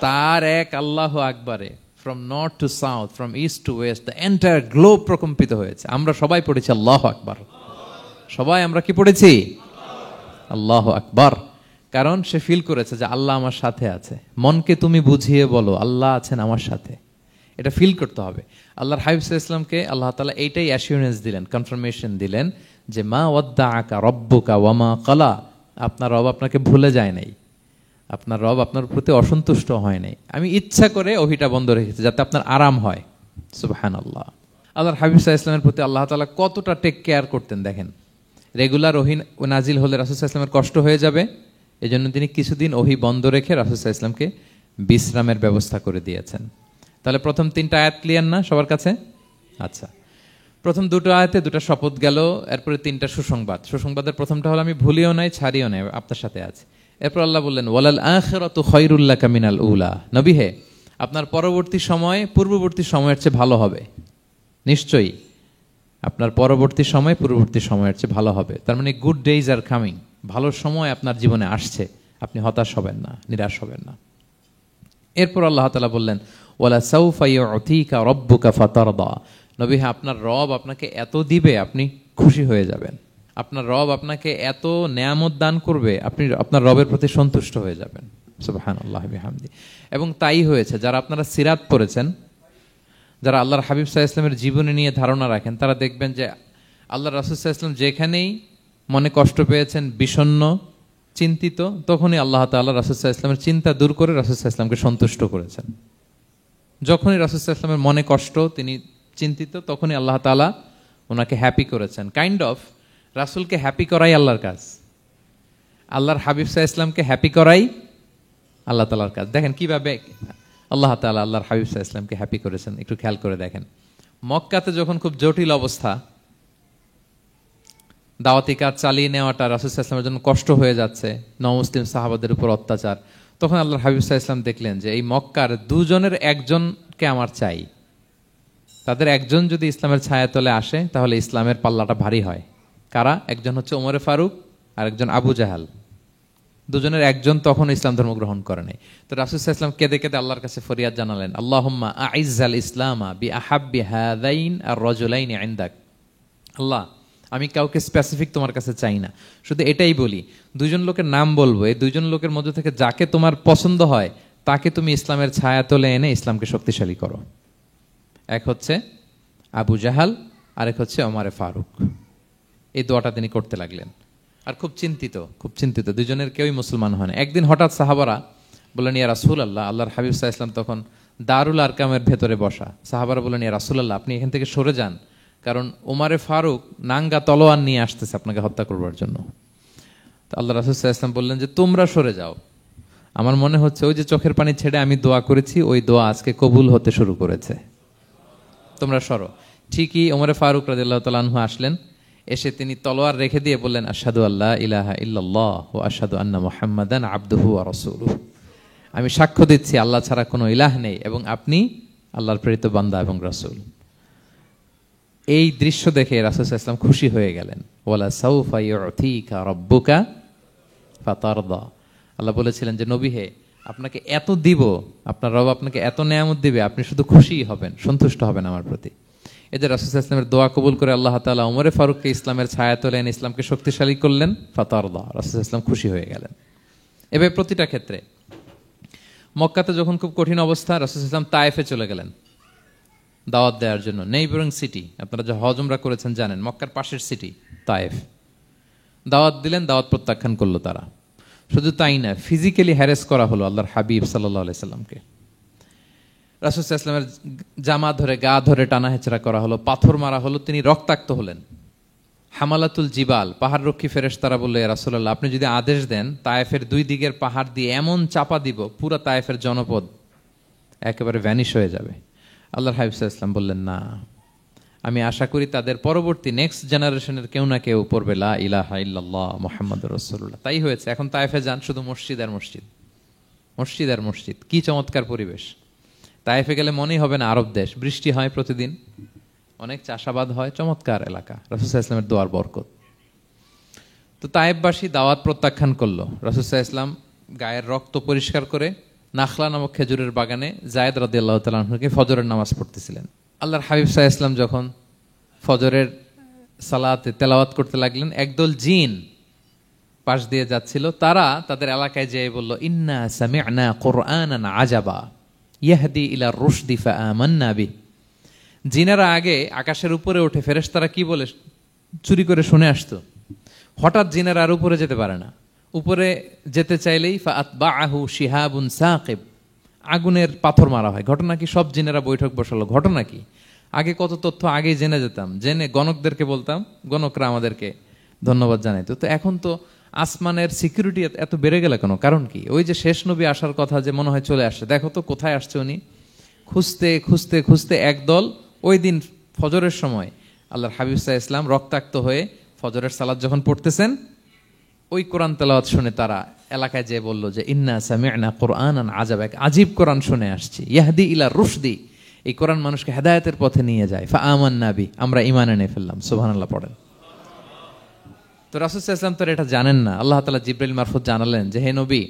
তার এক আল্লাহু আকবারে from north to south, from east to west, the entire globe প্রকম্পিত হয়েছে। আমরা সবাই পড়েছি আল্লাহু আকবার, সবাই আমরা কি পড়েছি? আল্লাহু আকবার। কারণ সে ফিল করেছে যে আল্লাহ আমার সাথে আছে। মনকে তুমি বুঝিয়ে বলো আল্লাহ আছেন আমার সাথে, এটা ফিল করতে হবে। আল্লাহর হাবিব সাল্লাল্লাহু আলাইহি ওয়াসাল্লামকে আল্লাহ তাআলা এইটাই অ্যাসিউরেন্স দিলেন, কনফার্মেশন দিলেন যে মা ওয়াদ্দাআকা রাব্বুকা ওয়া মা ক্বালা, আপনার রব আপনাকে ভুলে যায় নাই, আপনার রব আপনার প্রতি অসন্তুষ্ট হয় নাই। আমি ইচ্ছা করে ওহিটা বন্ধ রেখেছি যাতে আপনার আরাম হয়। সুবহানাল্লাহ। আল্লাহর হাবিব সাল্লাল্লাহু আলাইহি ওয়াসাল্লামের প্রতি আল্লাহ তাআলা কতটা টেক কেয়ার করতেন দেখেন। রেগুলার ওহি নাজিল হলে রাসূল সাল্লাল্লাহু আলাইহি ওয়াসাল্লামের কষ্ট হয়ে যাবে, এজন্য তিনি কিছুদিন ওহি বন্ধ রেখে রাসূল সাল্লাল্লাহু আলাইহি ওয়াসাল্লামকে বিশ্রামের ব্যবস্থা করে দিয়েছেন। তাহলে প্রথম 3টা আয়াত ক্লিয়ার না সবার কাছে? আচ্ছা, প্রথম 2টো আয়াতে 2টা শপথ গেল, এরপরে 3টা সুসংবাদ। সুসংবাদের প্রথমটা হলো আমি ভুলিও নাই ছাড়িও নাই, আপনার সাথে আছে। এরপর আল্লাহ বললেন ওয়ালাল আখিরাতু খায়রুল লাকা মিনাল উলা, নবী হে আপনার পরবর্তী সময় পূর্ববর্তী সময়ের চেয়ে ভালো হবে, নিশ্চয়ই আপনার পরবর্তী সময় পূর্ববর্তী সময়ের চেয়ে ভালো হবে। তার মানে গুড ডেইজ আর কামিং, ভালো সময় আপনার জীবনে আসছে, আপনি হতাশ হবেন না, নিরাশ হবেন না। এরপর আল্লাহ তাআলা বললেন, ওয়ালা সাউফা ইউতিকা রাব্বুকা ফাতারদা, নবী হ্যাঁ, আপনার রব আপনাকে এত দিবে আপনি খুশি হয়ে যাবেন। আপনার রব আপনাকে এত নেয়ামত দান করবে, আপনি আপনার রবের প্রতি সন্তুষ্ট হয়ে যাবেন। সুবহানাল্লাহি বিহামদি। এবং তাই হয়েছে। যারা আপনারা সিরাত পড়েছেন, যারা আল্লাহর হাবিব সাল্লাল্লাহু আলাইহি ওয়াসাল্লামের জীবনী নিয়ে ধারণা রাখেন, তারা দেখবেন যে আল্লাহর রাসূল সাল্লাল্লাহু আলাইহি ওয়াসাল্লাম যেখানেই মনে কষ্ট পেয়েছেন, বিষণ্ণ, চিন্তিত, তখনই আল্লাহ তাআলা রাসূল সাল্লাল্লাহু আলাইহি ওয়াসাল্লামের চিন্তা দূর করে রাসূল সাল্লাল্লাহু আলাইহি ওয়াসাল্লামকে সন্তুষ্ট করেছেন। যখনই রাসূল সাল্লাল্লাহু আলাইহি ওয়াসাল্লামের মনে কষ্ট, তিনি চিন্তিত, তখনই আল্লাহ তাআলা ওনাকে হ্যাপি করেছেন। কাইন্ড অফ রাসূলকে হ্যাপি করাই আল্লাহর কাজ, আল্লাহর হাবিব সাল্লাল্লাহু আলাইহি ওয়াসাল্লামকে হ্যাপি করাই আল্লাহ তাআলার কাজ। দেখেন কিভাবে আল্লাহ তাআলা আল্লাহর হাবিব সাল্লাল্লাহু আলাইহি ওয়াসাল্লামকে হ্যাপি করেছেন, একটু খেয়াল করে দেখেন। মক্কাতে যখন খুব জটিল অবস্থা, দাওয়াতি কাজ চালিয়ে নেওয়াটা রাসূল সাল্লাল্লাহু আলাইহি ওয়াসাল্লামের জন্য কষ্ট হয়ে যাচ্ছে, নমুসলিম সাহাবাদের উপর অত্যাচার, তখন আল্লাহর হাবিব সাল্লাল্লাহু আলাইহি ওয়াসাল্লাম দেখলেন যে এই মক্কার দুজনের একজনকে আমার চাই। তাদের একজন যদি ইসলামের ছায়াতলে আসে তাহলে ইসলামের পাল্লাটা ভারী হয়। কারা? একজন হচ্ছে ওমরে ফারুক আর একজন আবু জাহাল। দুজনের একজন তখন ইসলাম ধর্ম গ্রহণ করে নাই। তো রাসূল সাল্লাল্লাহু আলাইহি ওয়াসাল্লাম কেঁদে কেঁদে আল্লাহর কাছে ফরিয়াদ জানালেন, আল্লাহুম্মা আইজ্জাল ইসলামা বিআহাব্বি হাযাইন আর-রাজুলাইনি ইনদাক। আল্লাহ, আমি কাউকে স্পেসিফিক তোমার কাছে চাই না, শুধু এটাই বলি, দুইজন লোকের নাম বলবো, এই দুইজন লোকের মধ্যে থেকে যাকে তোমার পছন্দ হয় তাকে তুমি ইসলামের ছায়াতলে এনে ইসলামকে শক্তিশালী করো। এক হচ্ছে আবু জাহাল, আরেক হচ্ছে ওমরে ফারুক। এই দোয়াটা তিনি করতে লাগলেন। আর খুব চিন্তিত, দুজনের কেউই মুসলমান হয় না। একদিন হঠাৎ সাহাবারা বললেন, ইয়া রাসূলুল্লাহ, আল্লাহর হাবিব সাল্লাল্লাহু আলাইহি ওয়াসাল্লাম তখন দারুল আরকামের ভেতরে বসা। সাহাবারা বললেন, ইয়া রাসূলুল্লাহ, আপনি এখান থেকে সরে যান, কারণ ওমরে ফারুক নাঙ্গা তলোয়ার নিয়ে আসতেছে আপনাকে হত্যা করবার জন্য। তো আল্লাহ রাসূল সাল্লাল্লাহু আলাইহি ওয়াসাল্লাম বললেন যে তোমরা সরে যাও, আমার মনে হচ্ছে ওই যে চোখের পানি ছেড়ে আমি দোয়া করেছি, ওই দোয়া আজকে কবুল হতে শুরু করেছে, তোমরা সরো। ঠিকই ওমরে ফারুক রাদিয়াল্লাহু তাআলা আনহু আসলেন, এসে তিনি তলোয়ার রেখে দিয়ে বললেন, আশহাদু আল্লা ইলাহা ইল্লাল্লাহ ওয়া আশহাদু আন্না মুহাম্মাদান আবদুহু ওয়া রাসূলুহু, আমি সাক্ষ্য দিচ্ছি আল্লাহ ছাড়া কোনো ইলাহ নেই এবং আপনি আল্লাহর প্রেরিত বান্দা এবং রাসূল। এই দৃশ্য দেখে রাসূল সাল্লাল্লাহু আলাইহি ওয়াসাল্লাম খুশি হয়ে গেলেন। ওয়ালা সাউফা ইউতিকা রাব্বুকা ফাতারদা, আল্লাহ বলেছিলেন যে নবী হে, আপনাকে এত দিব, আপনার রব আপনাকে এত নেয়ামত দিবে, আপনি শুধু খুশিই হবেন, সন্তুষ্ট হবেন আমার প্রতি। এদের রাসূল সাল্লাল্লাহু আলাইহি ওয়াসাল্লামের দোয়া কবুল করে আল্লাহ তাআলা ওমরে ফারুককে ইসলামের ছায়াতলে এনে ইসলামকে শক্তিশালী করলেন। ফাতারদা, রাসূল সাল্লাল্লাহু আলাইহি ওয়াসাল্লাম খুশি হয়ে গেলেন। এভাবে প্রতিটা ক্ষেত্রে। মক্কাতে যখন খুব কঠিন অবস্থা, রাসূল সাল্লাল্লাহু আলাইহি ওয়াসাল্লাম তায়েফে চলে গেলেন দাওয়াত দেওয়ার জন্য। নেইবারিং সিটি, আপনারা যে হজ উমরা করেছেন জানেন, মক্কার পাশের সিটি তায়েফ। দাওয়াত দিলেন, দাওয়াত প্রত্যাখ্যান করলো তারা। শুধু তাই না, ফিজিক্যালি হ্যারেস করা হলো আল্লাহর হাবিব সাল্লাল্লাহু আলাইহি সাল্লামকে। রাসূল সাল্লাল্লাহু আলাইহি ওয়াসাল্লামের জামা ধরে, গা ধরে টানা হেচড়া করা হলো, পাথর মারা হলো, তিনি রক্তাক্ত হলেন। হামালাতুল জিবাল, পাহাড় রক্ষী ফেরেশতারা বলল, ইয়া রাসূলুল্লাহ, আপনি যদি আদেশ দেন তায়েফের দুই দিকের পাহাড় দিয়ে এমন চাপা দিব, পুরো তায়েফের জনপদ একেবারে ভ্যানিশ হয়ে যাবে। আল্লাহর হাবিব সাল্লাল্লাহু আলাইহি ওয়াসাল্লাম বললেন, না, আমি আশা করি তাদের পরবর্তী নেক্সট জেনারেশনের কেউ না কেউ পড়বে লা ইলাহা ইল্লাল্লাহ মুহাম্মাদুর রাসূলুল্লাহ। তাই হয়েছে। এখন তায়েফে যান, শুধু মসজিদ আর মসজিদ, মসজিদ আর মসজিদ। কি চমৎকার পরিবেশ! তায়েফে গেলে মনেই হবে না আরব দেশ। বৃষ্টি হয় প্রতিদিন, অনেক চাষাবাদ হয়, চমৎকার এলাকা। রাসূল সাল্লাল্লাহু আলাইহি ওয়াসাল্লামের দোয়ার বরকত। তো তায়েফবাসী দাওয়াত প্রত্যাখ্যান করলো। রাসূল সাল্লাল্লাহু আলাইহি ওয়াসাল্লাম গায়ের রক্ত পরিষ্কার করে নাখলা নামক খেজুরের বাগানে যায়েদ রাদিয়াল্লাহু তাআলা আনহুকে ফজরের নামাজ পড়তেছিলেন। আল্লাহর হাবিব সাল্লাল্লাহু আলাইহি ওয়াসাল্লাম যখন ফজরের সালাতে তেলাওয়াত করতে লাগলেন, একদল জিন পাশ দিয়ে যাচ্ছিল। তারা তাদের এলাকায় যেয়ে বলল, ইন্না সামি'না কুরআনান আজাবা ইয়াহদি ইলা রুশদি ফাআমান্না বিহি। জিনেরা আগে আকাশের উপরে উঠে ফেরেশতারা কি বলে চুরি করে শুনে আসতো। হঠাৎ জিনেরা আর উপরে যেতে পারে না, উপরে যেতে চাইলেই ফাআতবাআহু শিহাবুন সাকিব, আগুনের পাথর মারা হয়। ঘটনা কি? সব জিনেরা বৈঠক বসালো। ঘটনা কি? আগে কত তথ্য আগেই জেনে যেতাম, জেনে গণকদেরকে বলতাম, গণকরা আমাদেরকে ধন্যবাদ জানাইতো। তো এখন তো আসমানের সিকিউরিটি এত বেড়ে গেল কেন? কারণ কি? ওই যে শেষ নবী আসার কথা যে মনে হয় চলে আসছে, দেখো তো কোথায় আসছে উনি। খুঁজতে খুঁজতে খুঁজতে একদল ওই দিন ফজরের সময় আল্লাহর হাবিব সাল্লাল্লাহু আলাইহি ওয়াসাল্লাম রক্তাক্ত হয়ে ফজরের সালাত যখন পড়তেছেন, ওই কোরআন তেলাওয়াত শুনে তারা এলাকায় যে বলল যে ইন্না সামি'না কুরআনান আজাব, এক আজীব কোরআন শুনে আসছি, ইয়াহদি ইলা রুশদি, এই কোরআন মানুষকে হেদায়েতের পথে নিয়ে যায়, ফা আমান্না বি, আমরা ঈমান এনে ফেললাম। সুবহানাল্লাহ পড়েন। তো রাসূল সাল্লাল্লাহু আলাইহি ওয়াসাল্লাম তো এটা জানেন না। আল্লাহ তাআলা জিবরাইল মারফত জানালেন যে হে নবী,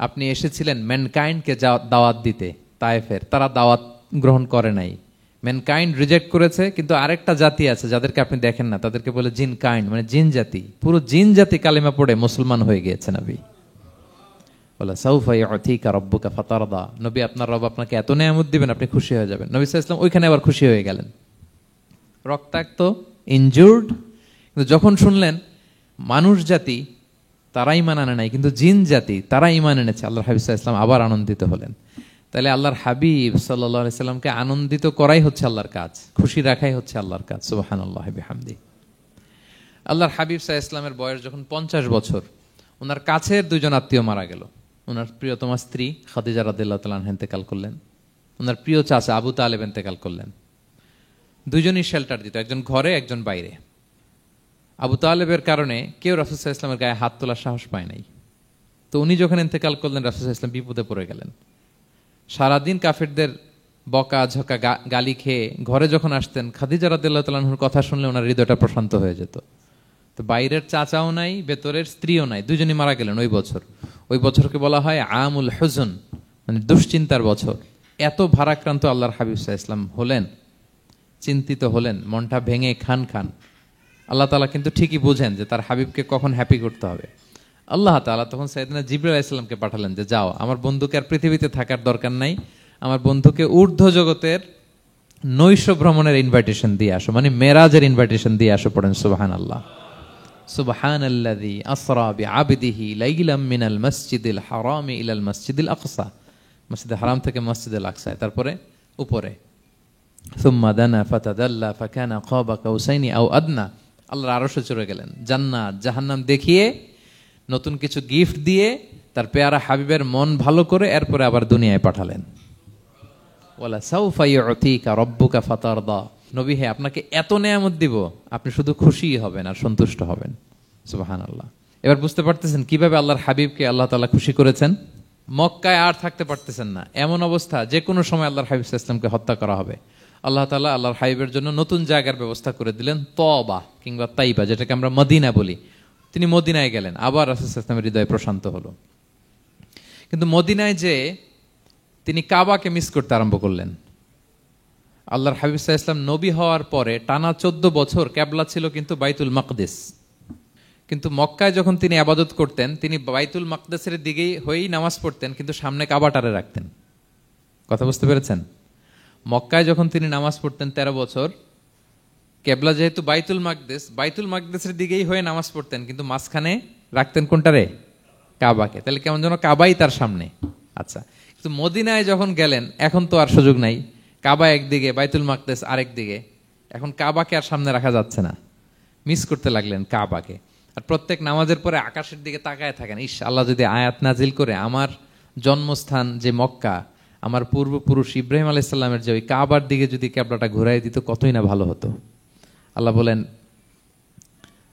আপনি এসেছিলেন ম্যানকাইন্ডকে দাওয়াত দিতে তায়েফের, তারা দাওয়াত গ্রহণ করে নাই, ম্যানকাইন্ড রিজেক্ট করেছে। কিন্তু আরেকটা জাতি আছে যাদেরকে আপনি দেখেন না, তাদেরকে বলে জিন কাইন্ড, মানে জিন জাতি। পুরো জিন জাতি কালিমা পড়ে মুসলমান হয়ে গিয়েছে নবী। বলে সাউফা ইউতিকা রাব্বুকা ফাতারদা, নবী আপনার রব আপনাকে এত নেয়ামত দিবেন আপনি খুশি হয়ে যাবেন। নবী সাল্লাল্লাহু আলাইহি ওয়াসাল্লাম ওইখানে আবার খুশি হয়ে গেলেন, রক্তাক্ত, ইনজুর্ড। কিন্তু যখন শুনলেন মানুষ জাতি তারা ঈমান আনে নাই, কিন্তু জিন জাতি তারা ঈমান এনেছে, আল্লাহর হাবিব সাল্লাল্লাহু আলাইহি ওয়াসাল্লাম আবার আনন্দিত হলেন। তাহলে আল্লাহর হাবিব সাল্লাল্লাহু আলাইহি সাল্লামকে আনন্দিত করাই হচ্ছে আল্লাহর কাজ, খুশি রাখাই হচ্ছে আল্লাহর কাজ। সুবহানাল্লাহি বিহামদি। আল্লাহর হাবিব সাল্লাল্লাহু আলাইহি সাল্লামের বয়স যখন 50 বছর, ওনার কাছের দুইজন আত্মীয় মারা গেল। ওনার প্রিয়তমা স্ত্রী খাদিজা রাদিয়াল্লাহু তাআলা আনহা ইন্তেকাল করলেন, ওনার প্রিয় চাচা আবু তালেব ইন্তেকাল করলেন। দুইজনই শেল্টার দিত, একজন ঘরে একজন বাইরে। আবু তালেবের কারণে কেউ রাসূল সাল্লাল্লাহু আলাইহি ওয়াসাল্লামের গায়ে হাত তোলার সাহস পায় নাই। তো উনি যখন ইন্তেকাল করলেন, রাসূল সাল্লাল্লাহু আলাইহি ওয়াসাল্লাম বিপদে পড়ে গেলেন। সারাদিন কাফেরদের বকা ঝকা গালি খেয়ে ঘরে যখন আসতেন, খাদিজা রাদিয়াল্লাহু তাআলা আনহার কথা শুনলে ওনার হৃদয়টা প্রশান্ত হয়ে যেত। তো বাইরের চাচাও নাই, ভেতরের স্ত্রীও নাই, দুজনই মারা গেলেন ওই বছর। ওই বছরকে বলা হয় আমুল হুজন, মানে দুশ্চিন্তার বছর। এত ভারাক্রান্ত আল্লাহর হাবিব সাল্লাল্লাহু আলাইহি ওয়াসাল্লাম হলেন, চিন্তিত হলেন, মনটা ভেঙে খান খান। আল্লাহ তাআলা কিন্তু ঠিকই বুঝেন যে তার হাবিবকে কখন হ্যাপি করতে হবে। আল্লাহ তাআলা তখন সাইয়েদনা জিবরাইল আলাইহিস সালামকে পাঠালেন যে যাও, আমার বন্ধুকে আর পৃথিবীতে থাকার দরকার নাই, আমার বন্ধুকে ঊর্ধ্ব জগতের নৈশ ভ্রমণের ইনভাইটেশন দিয়ে আসো, মানে মেরাজের ইনভাইটেশন দিয়ে আসো। পড়েন সুবহানাল্লাহ। সুবহানাল্লাযী আসরা বিআবদিহি লাইলাম মিনাল মাসজিদিল হারামি ইলাল মাসজিদিল আকসা, মসজিদুল হারাম থেকে মসজিদুল আকসা, তারপরে উপরে সুম্মা দানা ফাতাদাল্লা ফাকানা কাবা কাউসাইনি আও আদনা। আল্লাহর আরশে চড়ে গেলেন, জান্নাত জাহান্নাম দেখিয়ে, নতুন কিছু গিফট দিয়ে, তার পেয়ারা হাবিবের মন ভালো করে এরপরে আবার দুনিয়ায় পাঠালেন। ওয়ালা সাউফা ইউতিকা রাব্বুকা ফাতারদা, নবী হে আপনাকে এত নেয়ামত দিব আপনি শুধু খুশি হবেন আর সন্তুষ্ট হবেন। সুবহানাল্লাহ। এবার বুঝতে পারতেছেন কিভাবে আল্লাহর হাবিবকে আল্লাহ তাআলা খুশি করেছেন। মক্কায় আর থাকতে পারতেছেন না, এমন অবস্থা যে কোনো সময় আল্লাহর হাবিব সাল্লাল্লাহু আলাইহি ওয়াসাল্লামকে হত্যা করা হবে। আল্লাহ তাআলা আল্লাহর হাবিবের জন্য নতুন জায়গার ব্যবস্থা করে দিলেন, তওবা কিংবা তাইবা, যেটাকে আমরা মদিনা বলি। তিনি মদিনায় গেলেন, আবার রাসূল সাল্লাল্লাহু আলাইহি ওয়াসাল্লামের হৃদয় প্রশান্ত হলো। কিন্তু মদিনায় যে তিনি কাবাকে মিস করতে আরম্ভ করলেন। আল্লাহর হাবিব সাল্লাল্লাহু আলাইহি ওয়াসাল্লাম নবী হওয়ার পরে টানা 14 বছর কিবলা ছিল কিন্তু বাইতুল মাকদিস। কিন্তু মক্কায় যখন তিনি ইবাদত করতেন, তিনি বাইতুল মাকদিসের দিকেই হয়েই নামাজ পড়তেন, কিন্তু সামনে কাবাটারে রাখতেন। কথা বুঝতে পেরেছেন? মক্কায় যখন তিনি নামাজ পড়তেন 13 বছর, কিবলা যেহেতু বাইতুল মাকদিস, বাইতুল মাকদিসের দিকেই হয়ে নামাজ পড়তেন, কিন্তু মাঝখানে রাখতেন কোনটারে? কাবাকে। তাহলে কেমন যেন কাবাই তার সামনে। আচ্ছা, কিন্তু মদিনায় যখন গেলেন, এখন তো আর সুযোগ নাই, কাবা একদিকে, বাইতুল মাকদিস আরেক দিকে, এখন কাবাকে আর সামনে রাখা যাচ্ছে না। মিস করতে লাগলেন কাবাকে। আর প্রত্যেক নামাজের পরে আকাশের দিকে তাকায় থাকেন, ইস আল্লাহ যদি আয়াত নাজিল করে আমার জন্মস্থান যে মক্কা, আমার পূর্বপুরুষ ইব্রাহিম আলাইহিস সালামের যে ওই কাবার দিকে যদি কিবলাটা ঘুরাই দিত কতই না ভালো হতো। আল্লাহ বলেন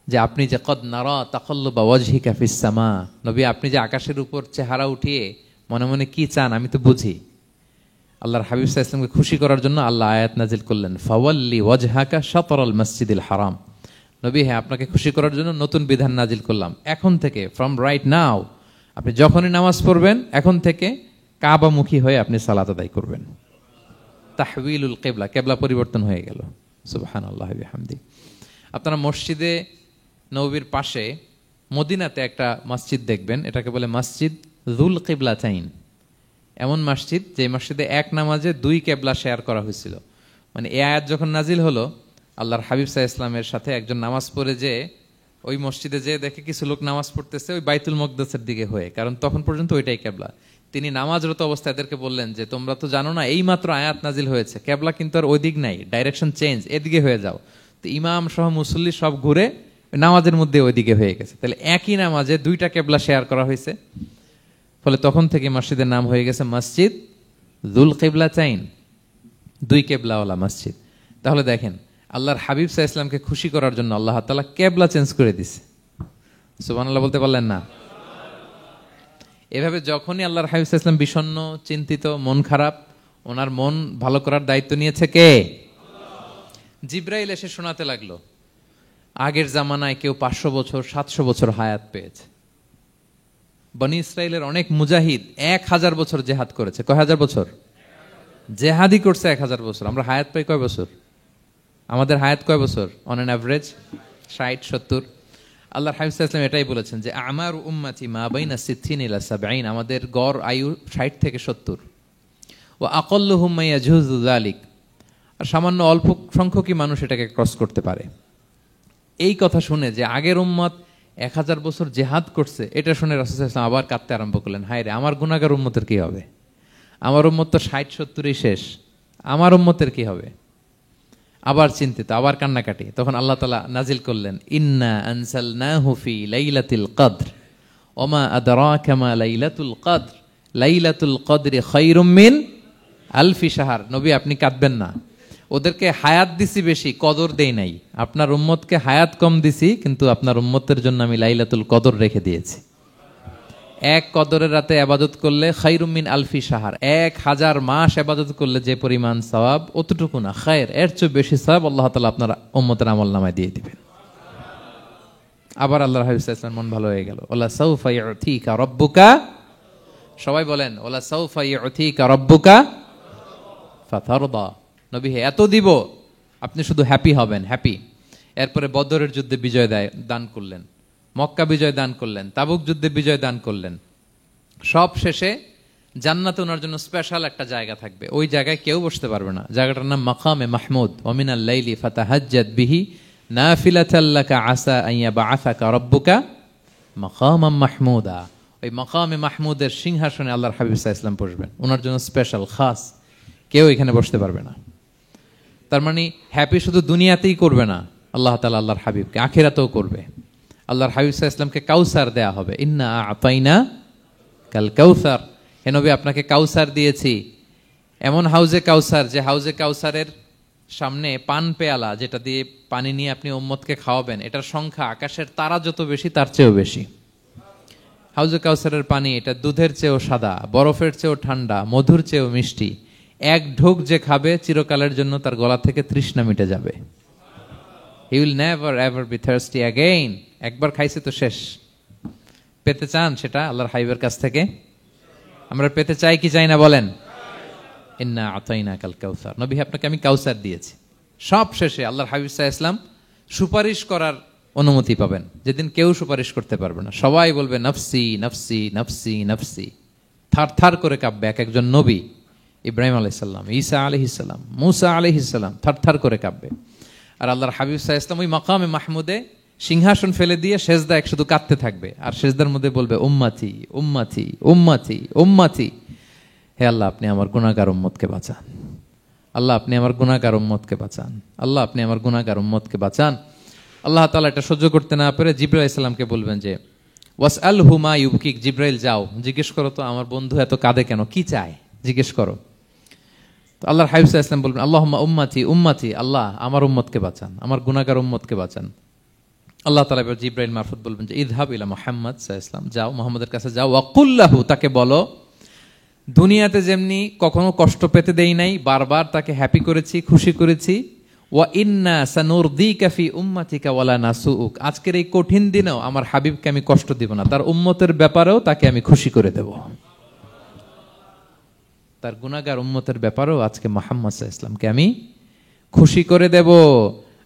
যে আপনি যে কদ নারা তাকাল্লুবা ওয়াজহিকা ফিস সামা, নবী আপনি যে আকাশের উপর চেহারা উঠিয়ে মনে মনে কি চান আমি তো বুঝি। আল্লাহর হাবিব সাল্লাল্লাহু আলাইহি ওয়াসাল্লামকে খুশি করার জন্য আল্লাহ আয়াত নাজিল করলেন, ফাওয়াল্লি ওয়াজহাকা শাতরাল মাসজিদিল হারাম। নবী হ্যাঁ, আপনাকে খুশি করার জন্য নতুন বিধান নাজিল করলাম। এখন থেকে, ফ্রম রাইট নাও, আপনি যখনই নামাজ পড়বেন এখন থেকে কাবামুখী হয়ে আপনি সালাত আদায় করবেন। তাহউইলুল কিবলা, কিবলা পরিবর্তন হয়ে গেল। সুবহানাল্লাহ বিহামদি। আপনারা মসজিদে নববীর পাশে মদিনাতে একটা মসজিদ দেখবেন, এটাকে বলে মসজিদ যুল কিবলাতাইন। এমন মসজিদ যে মসজিদে এক নামাজে 2 কিবলা শেয়ার করা হয়েছিল। মানে এই আয়াত যখন নাজিল হলো, আল্লাহর হাবিব সাল্লাল্লাহু আলাইহি ওয়াসাল্লামের সাথে একজন নামাজ পড়ে যে ওই মসজিদে যে দেখে কিছু লোক নামাজ পড়তেছে ওই বাইতুল মাকদিসের দিকে হয়ে, কারণ তখন পর্যন্ত ওইটাই কিবলা। তিনি নামাজরত অবস্থায় এদেরকে বললেন যে তোমরা তো জানো না, এই মাত্র আয়াত নাজিল হয়েছে, কিবলা কিন্তু আর ওই দিক নাই, ডাইরেকশন চেঞ্জ, এদিকে হয়ে যাও। তো ইমাম সহ মুসল্লি সব ঘুরে নামাজের মধ্যে ওইদিকে হয়ে গেছে। তাহলে একই নামাজে 2টা কিবলা শেয়ার করা হয়েছে, ফলে তখন থেকে মসজিদের নাম হয়ে গেছে মসজিদ যুল কিবলাতাইন, 2 কিবলাওয়ালা মসজিদ। তাহলে দেখেন, আল্লাহর হাবিব সাল্লাল্লাহু আলাইহি ওয়াসাল্লামকে খুশি করার জন্য আল্লাহ তাআলা কিবলা চেঞ্জ করে দিছে। সুবহানাল্লাহ বলতে পারলেন না? এভাবে যখনই আল্লাহর হাবিব সাল্লাল্লাহু আলাইহি ওয়াসাল্লাম বিষণ্ণ, চিন্তিত, মন খারাপ, ওনার মন ভালো করার দায়িত্ব নিয়েছে কে? জিব্রাইল এসে শোনাতে লাগলো আগের জামানায় কেউ 500 বছর 700 বছর হায়াত পেয়েছে। বনি ইসরাইলের অনেক মুজাহিদ 1000 বছর জেহাদ করেছে। কয় হাজার বছর জেহাদি করছে? 1000 বছর। আমরা হায়াত পাই কয় বছর? আমাদের হায়াত কয় বছর অন অ্যান অ্যাভারেজ? 60-70। আল্লাহর হাবিব সাল্লাল্লাহু আলাইহি ওয়াসাল্লাম এটাই বলেছেন যে আমার উম্মতি মা বাইনা 60 ইলা 70, আমাদের গড় আয়ু 60 থেকে 70। ওয়া আকাল্লুহুম মা ইয়াজুজু যালিক, আর সামান্য অল্প সংখ্যকই মানুষ এটাকে ক্রস করতে পারে। এই কথা শুনে যে আগের উম্মত 1000 বছর জেহাদ করছে, এটা শুনে রাসূল সাল্লাল্লাহু আলাইহি ওয়াসাল্লাম আবার কাঁদতে আরম্ভ করলেন, হায় রে আমার গুনাহগার উম্মতের কি হবে? আমার উম্মত তো 60-70ই শেষ, আমার উম্মতের কি হবে? আবার চিন্তিত, আবার কান্নাকাটি। তখন আল্লাহ তাআলা নাজিল করলেন, ইন্না আনসালনাহু ফি লাইলাতিল কদর ওমা আদরাকা মা লাইলাতুল কদর লাইলাতুল কদরি খায়রুম মিন আলফি শাহর। নবী আপনি কাঁদবেন না, ওদেরকে হায়াত দিছি বেশি, কদর দেই নাই। আপনার উম্মতকে হায়াত কম দিছি, কিন্তু আপনার উম্মতের জন্য আমি লাইলাতুল কদর রেখে দিয়েছি। এক কদরের রাতে ইবাদত করলে খায়রুম মিন আলফি শাহর, 1000 মাস ইবাদত করলে যে পরিমাণ সওয়াব, অতটুকু না, খায়ের এর চেয়ে বেশি সওয়াব আল্লাহ তাআলা আপনার উম্মতের আমলনামায় দিয়ে দিবেন। আবার আল্লাহর হাবিব সাল্লাল্লাহু আলাইহি ওয়াসাল্লাম মন ভালো হয়ে গেল। ওয়ালা সাউফা ইউতিকা রাব্বুকা, সবাই বলেন ওয়ালা সাউফা ইউতিকা রাব্বুকা ফাতারদা। নবী হে এত দিব, আপনি শুধু হ্যাপি হবেন, হ্যাপি। এরপরে বদরের যুদ্ধে বিজয় দান করলেন, মক্কা বিজয় দান করলেন, তাবুক যুদ্ধে বিজয় দান করলেন। সব শেষে জান্নাতে ওনার জন্য স্পেশাল একটা জায়গা থাকবে, ওই জায়গায় কেউ বসতে পারবে না। জায়গাটার নাম মাকামে মাহমুদ। ওয়া মিনাল লাইলি ফাতাহাজ্জাদ বিহি নাফিলাতাল লাকা আসা আন ইয়াবআসাকা রাব্বুকা মাকামাম মাহমুদা। ওই মাকামে মাহমুদের সিংহাসনে আল্লাহর হাবিব সাল্লাল্লাহু আলাইহি ওয়াসাল্লাম বসবেন, ওনার জন্য স্পেশাল, খাস, কেউ এখানে বসতে পারবে না। তার মানে হ্যাপি শুধু দুনিয়াতেই করবে না আল্লাহ তাআলা, আল্লাহর হাবিবকে আখিরাতেও করবে। আল্লাহর হাবিব সাল্লাল্লাহু আলাইহি ওয়াসাল্লামকে কাউসার দেয়া হবে, ইন্না আ'তাইনা কাল কাউসার। হে নবী আপনাকে কাউসার দিয়েছি, এমন হাউজে কাউসার যে হাউজে কাউসারের সামনে পান পেয়ালা, যেটা দিয়ে পানি নিয়ে আপনি উম্মতকে খাওয়াবেন, এটার সংখ্যা আকাশের তারা যত বেশি তার চেয়েও বেশি। হাউজে কাউসারের পানি এটা দুধের চেয়েও সাদা, বরফের চেয়েও ঠান্ডা, মধুর চেয়েও মিষ্টি। এক ঢোক যে খাবে চিরকালের জন্য তার গলা থেকে তৃষ্ণা মিটে যাবে। He will never ever be thirsty again. একবার খাইছে তো শেষ। পেতে চান সেটা আল্লাহর হাবিবের কাছ থেকে? আমরা পেতে চাই কি চাই না বলেন? ইন্না আতাইনা কাল কাউসার। নবী আপনাকে আমি কাউসার দিয়েছি। সব শেষে আল্লাহর হাবিব সাল্লাল্লাহু আলাইহি ওয়াসাল্লাম সুপারিশ করার অনুমতি পাবেন, যেদিন কেউ সুপারিশ করতে পারবে না। সবাই বলবে নফসি নফসি নফসি নফসি, থার থার করে কাঁপবে। এক একজন নবী, ইব্রাহিম আলাইহিস সালাম, ঈসা আলাইহিস সালাম, মূসা আলাইহিস সালাম, থার থার করে কাঁপবে। আর আল্লাহর হাবিব সাল্লাল্লাহু আলাইহি ওয়াসাল্লাম ওই মাকামে মাহমুদে সিংহাসন ফেলে দিয়ে সেজদায় শুধু কাঁদতে থাকবে, আর সেজদার মধ্যে বলবে উম্মতি উম্মতি উম্মতি উম্মতি। হে আল্লাহ আপনি আমার গুনাহগার উম্মতকে বাঁচান, আল্লাহ আপনি আমার গুনাহগার উম্মতকে বাঁচান, আল্লাহ আপনি আমার গুনাহগার উম্মতকে বাঁচান। আল্লাহ তাআলা এটা সহ্য করতে না পেরে জিবরাইল আলাইহিস সালামকে বলবেন যে ওয়াসআলহু মা ইউবকিক, জিবরাইল যাও জিজ্ঞেস করো তো আমার বন্ধু এত কাঁদে কেন, কি চায় জিজ্ঞেস করো। তো আল্লাহর হাবিব সাল্লাল্লাহু আলাইহি ওয়াসাল্লাম বলবেন আল্লাহুম্মা উম্মতি উম্মতি, আল্লাহ আমার উম্মতকে বাঁচান, আমার গুনাহগার উম্মতকে বাঁচান। আল্লাহ তাআলা এবার জিবরাইল মারফত বলবেন যে ইযহাব ইলা মুহাম্মদ সাল্লাল্লাহু আলাইহি ওয়াসাল্লাম, যাও মুহাম্মদের কাছে যাও, ওয়াকুল লাহু, তাকে বলো দুনিয়াতে যেমনি কখনো কষ্ট পেতে দেই নাই, বারবার তাকে হ্যাপি করেছি, খুশি করেছি। ওয়া ইন্না সানুরদিকা ফি উম্মাতিকা ওয়ালা নাসুউক, আজকের এই কঠিন দিনেও আমার হাবিবকে আমি কষ্ট দিব না, তার উম্মতের ব্যাপারেও তাকে আমি খুশি করে দেব। তার গুনাহগার উম্মতের ব্যাপারেও আজকে মুহাম্মদ সাল্লাল্লাহু আলাইহি ওয়াসাল্লামকে আমি খুশি করে দেব।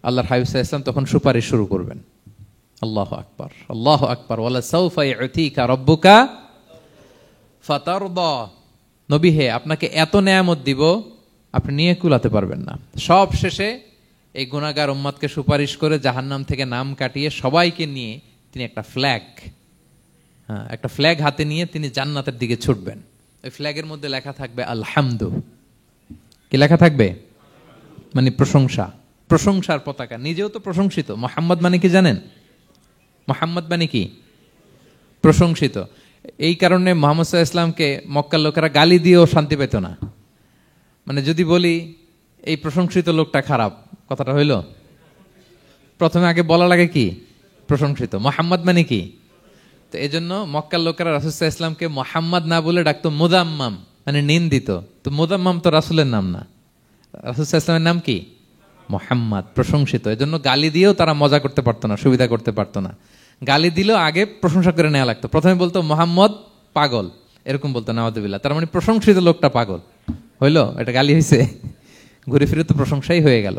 আল্লাহর হাবিব সাল্লাল্লাহু আলাইহি ওয়াসাল্লাম তখন সুপারিশ শুরু করবেন। আল্লাহু আকবার, আল্লাহু আকবার। ওয়ালা সাউফা ইউতিকা রাব্বুকা ফাতারদা। নবী হে আপনাকে এত নেয়ামত দিব আপনি নিয়ে কুলাতে পারবেন না। সব শেষে এই গুনাহগার উম্মতকে সুপারিশ করে জাহান্নাম থেকে নাম কাটিয়ে সবাইকে নিয়ে তিনি একটা ফ্ল্যাগ হাতে নিয়ে তিনি জান্নাতের দিকে ছুটবেন। ওই ফ্ল্যাগের মধ্যে লেখা থাকবে আলহামদু। কি লেখা থাকবে? মানে প্রশংসা, প্রশংসার পতাকা। নিজেও তো প্রশংসিত। মুহাম্মদ মানে কি জানেন? মুহাম্মদ মানে কি? প্রশংসিত। এই কারণে মুহাম্মদ সাল্লাল্লাহু আলাইহি ওয়াসাল্লামকে মক্কার লোকেরা গালি দিয়েও শান্তি পেত না। মানে যদি বলি এই প্রশংসিত লোকটা খারাপ, কথাটা হইল? প্রথমে আগে বলা লাগে কি? প্রশংসিত। মুহাম্মদ মানে কি? তো এই জন্য মক্কার লোকেরা রাসূল সাল্লাল্লাহু আলাইহি ওয়াসাল্লামকে মুহাম্মদ না বলে ডাকতো মুদাম্মাম, মানে নিন্দিত। তো মুদাম্মাম তো রাসূলের নাম না, রাসূল সাল্লাল্লাহু আলাইহি ওয়াসাল্লামের নাম কি? মুহাম্মদ, প্রশংসিত। এই জন্য গালি দিয়েও তারা মজা করতে পারতো না, সুবিধা করতে পারতো না। গালি দিলেও আগে প্রশংসা করে নেওয়া লাগতো। প্রথমে বলতো মুহাম্মদ পাগল, এরকম বলতো নাউযুবিল্লাহ, তার মানে প্রশংসিত লোকটা পাগল হইলো, এটা গালি হয়েছে? ঘুরে ফিরে তো প্রশংসাই হয়ে গেল।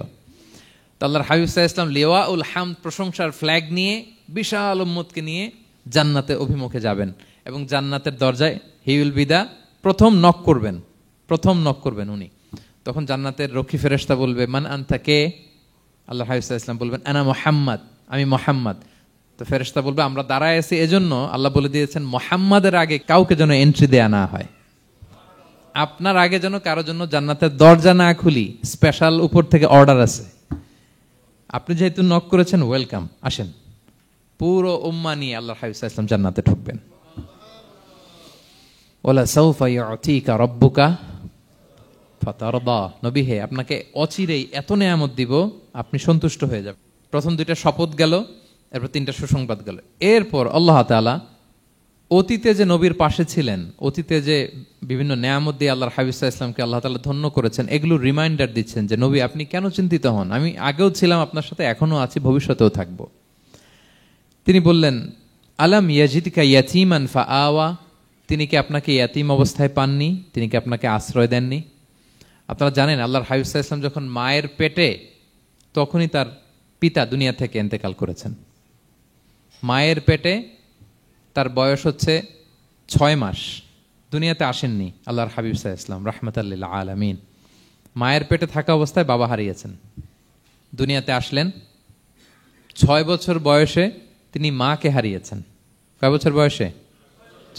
তো আল্লাহর হাবিব সাল্লাল্লাহু আলাইহি ওয়াসাল্লাম লিওয়াউল হামদ, প্রশংসার ফ্ল্যাগ নিয়ে বিশাল উম্মতকে নিয়ে জান্নাতে অভিমুখে যাবেন এবং জান্নাতের দরজায় হি উইল বি দা প্রথম নক করবেন উনি। তখন জান্নাতের রক্ষী ফেরেশতা বলবে মান আনতা, কে? আল্লাহর হাবিব সাল্লাল্লাহু আলাইহি ওয়াসাল্লাম বলবেন আনা মুহাম্মদ, আমি মুহাম্মদ। তো ফেরেশতা বলবে আমরা দাঁড়ায় আছি এজন্য আল্লাহ বলে দিয়েছেন মুহাম্মাদের আগে কাউকে যেন এন্ট্রি দেয়া না হয়, আপনার আগে যেন কারোর জন্য জান্নাতের দরজা না খুলি, স্পেশাল উপর থেকে অর্ডার আছে। আপনি যেহেতু নক করেছেন, ওয়েলকাম, আসেন। পুরো উম্মাহ নিয়ে আল্লাহর হাবিব সাল্লাল্লাহু আলাইহি ওয়াসাল্লাম জান্নাতে ঢুকবেন। ওয়ালা সাউফা ইউতিকা রাব্বুকা ফাতারদা, নবী হে আপনাকে অচিরেই এত নেয়ামত দিব আপনি সন্তুষ্ট হয়ে যাবেন। প্রথম দুইটা শপথ গেল, এরপর তিনটা সুসংবাদ গেল। এরপর আল্লাহ তাআলা অতীতে যে নবীর পাশে ছিলেন, অতীতে যে বিভিন্ন নেয়ামত দিয়ে আল্লাহর হাবিব সাল্লাল্লাহু আলাইহি ওয়াসাল্লামকে আল্লাহ তাআলা ধন্য করেছেন, এগুলো রিমাইন্ডার দিচ্ছেন যে নবী আপনি কেন চিন্তিত হন, আমি আগেও ছিলাম আপনার সাথে, এখনো আছি, ভবিষ্যতেও থাকবো। তিনি বললেন আলাম ইয়াজিদকা ইয়াতীমান ফাআওয়া, তিনি কি আপনাকে ইয়াতীম অবস্থায় পাননি, তিনি কি আপনাকে আশ্রয় দেননি? আপনারা জানেন আল্লাহর হাবিব সাল্লাল্লাহু আলাইহি ওয়াসাল্লাম যখন মায়ের পেটে, তখনই তার পিতা দুনিয়া থেকে ইন্তেকাল করেছেন। মায়ের পেটে তার বয়স হচ্ছে 6 মাস, দুনিয়াতে আসেননি আল্লাহর হাবিব সাল্লাল্লাহু আলাইহি ওয়াসাল্লাম রাহমাতাল লিল আলামিন। মায়ের পেটে থাকা অবস্থায় বাবা হারিয়েছেন, দুনিয়াতে আসলেন 6 বছর বয়সে তিনি মাকে হারিয়েছেন। কয় বছর বয়সে?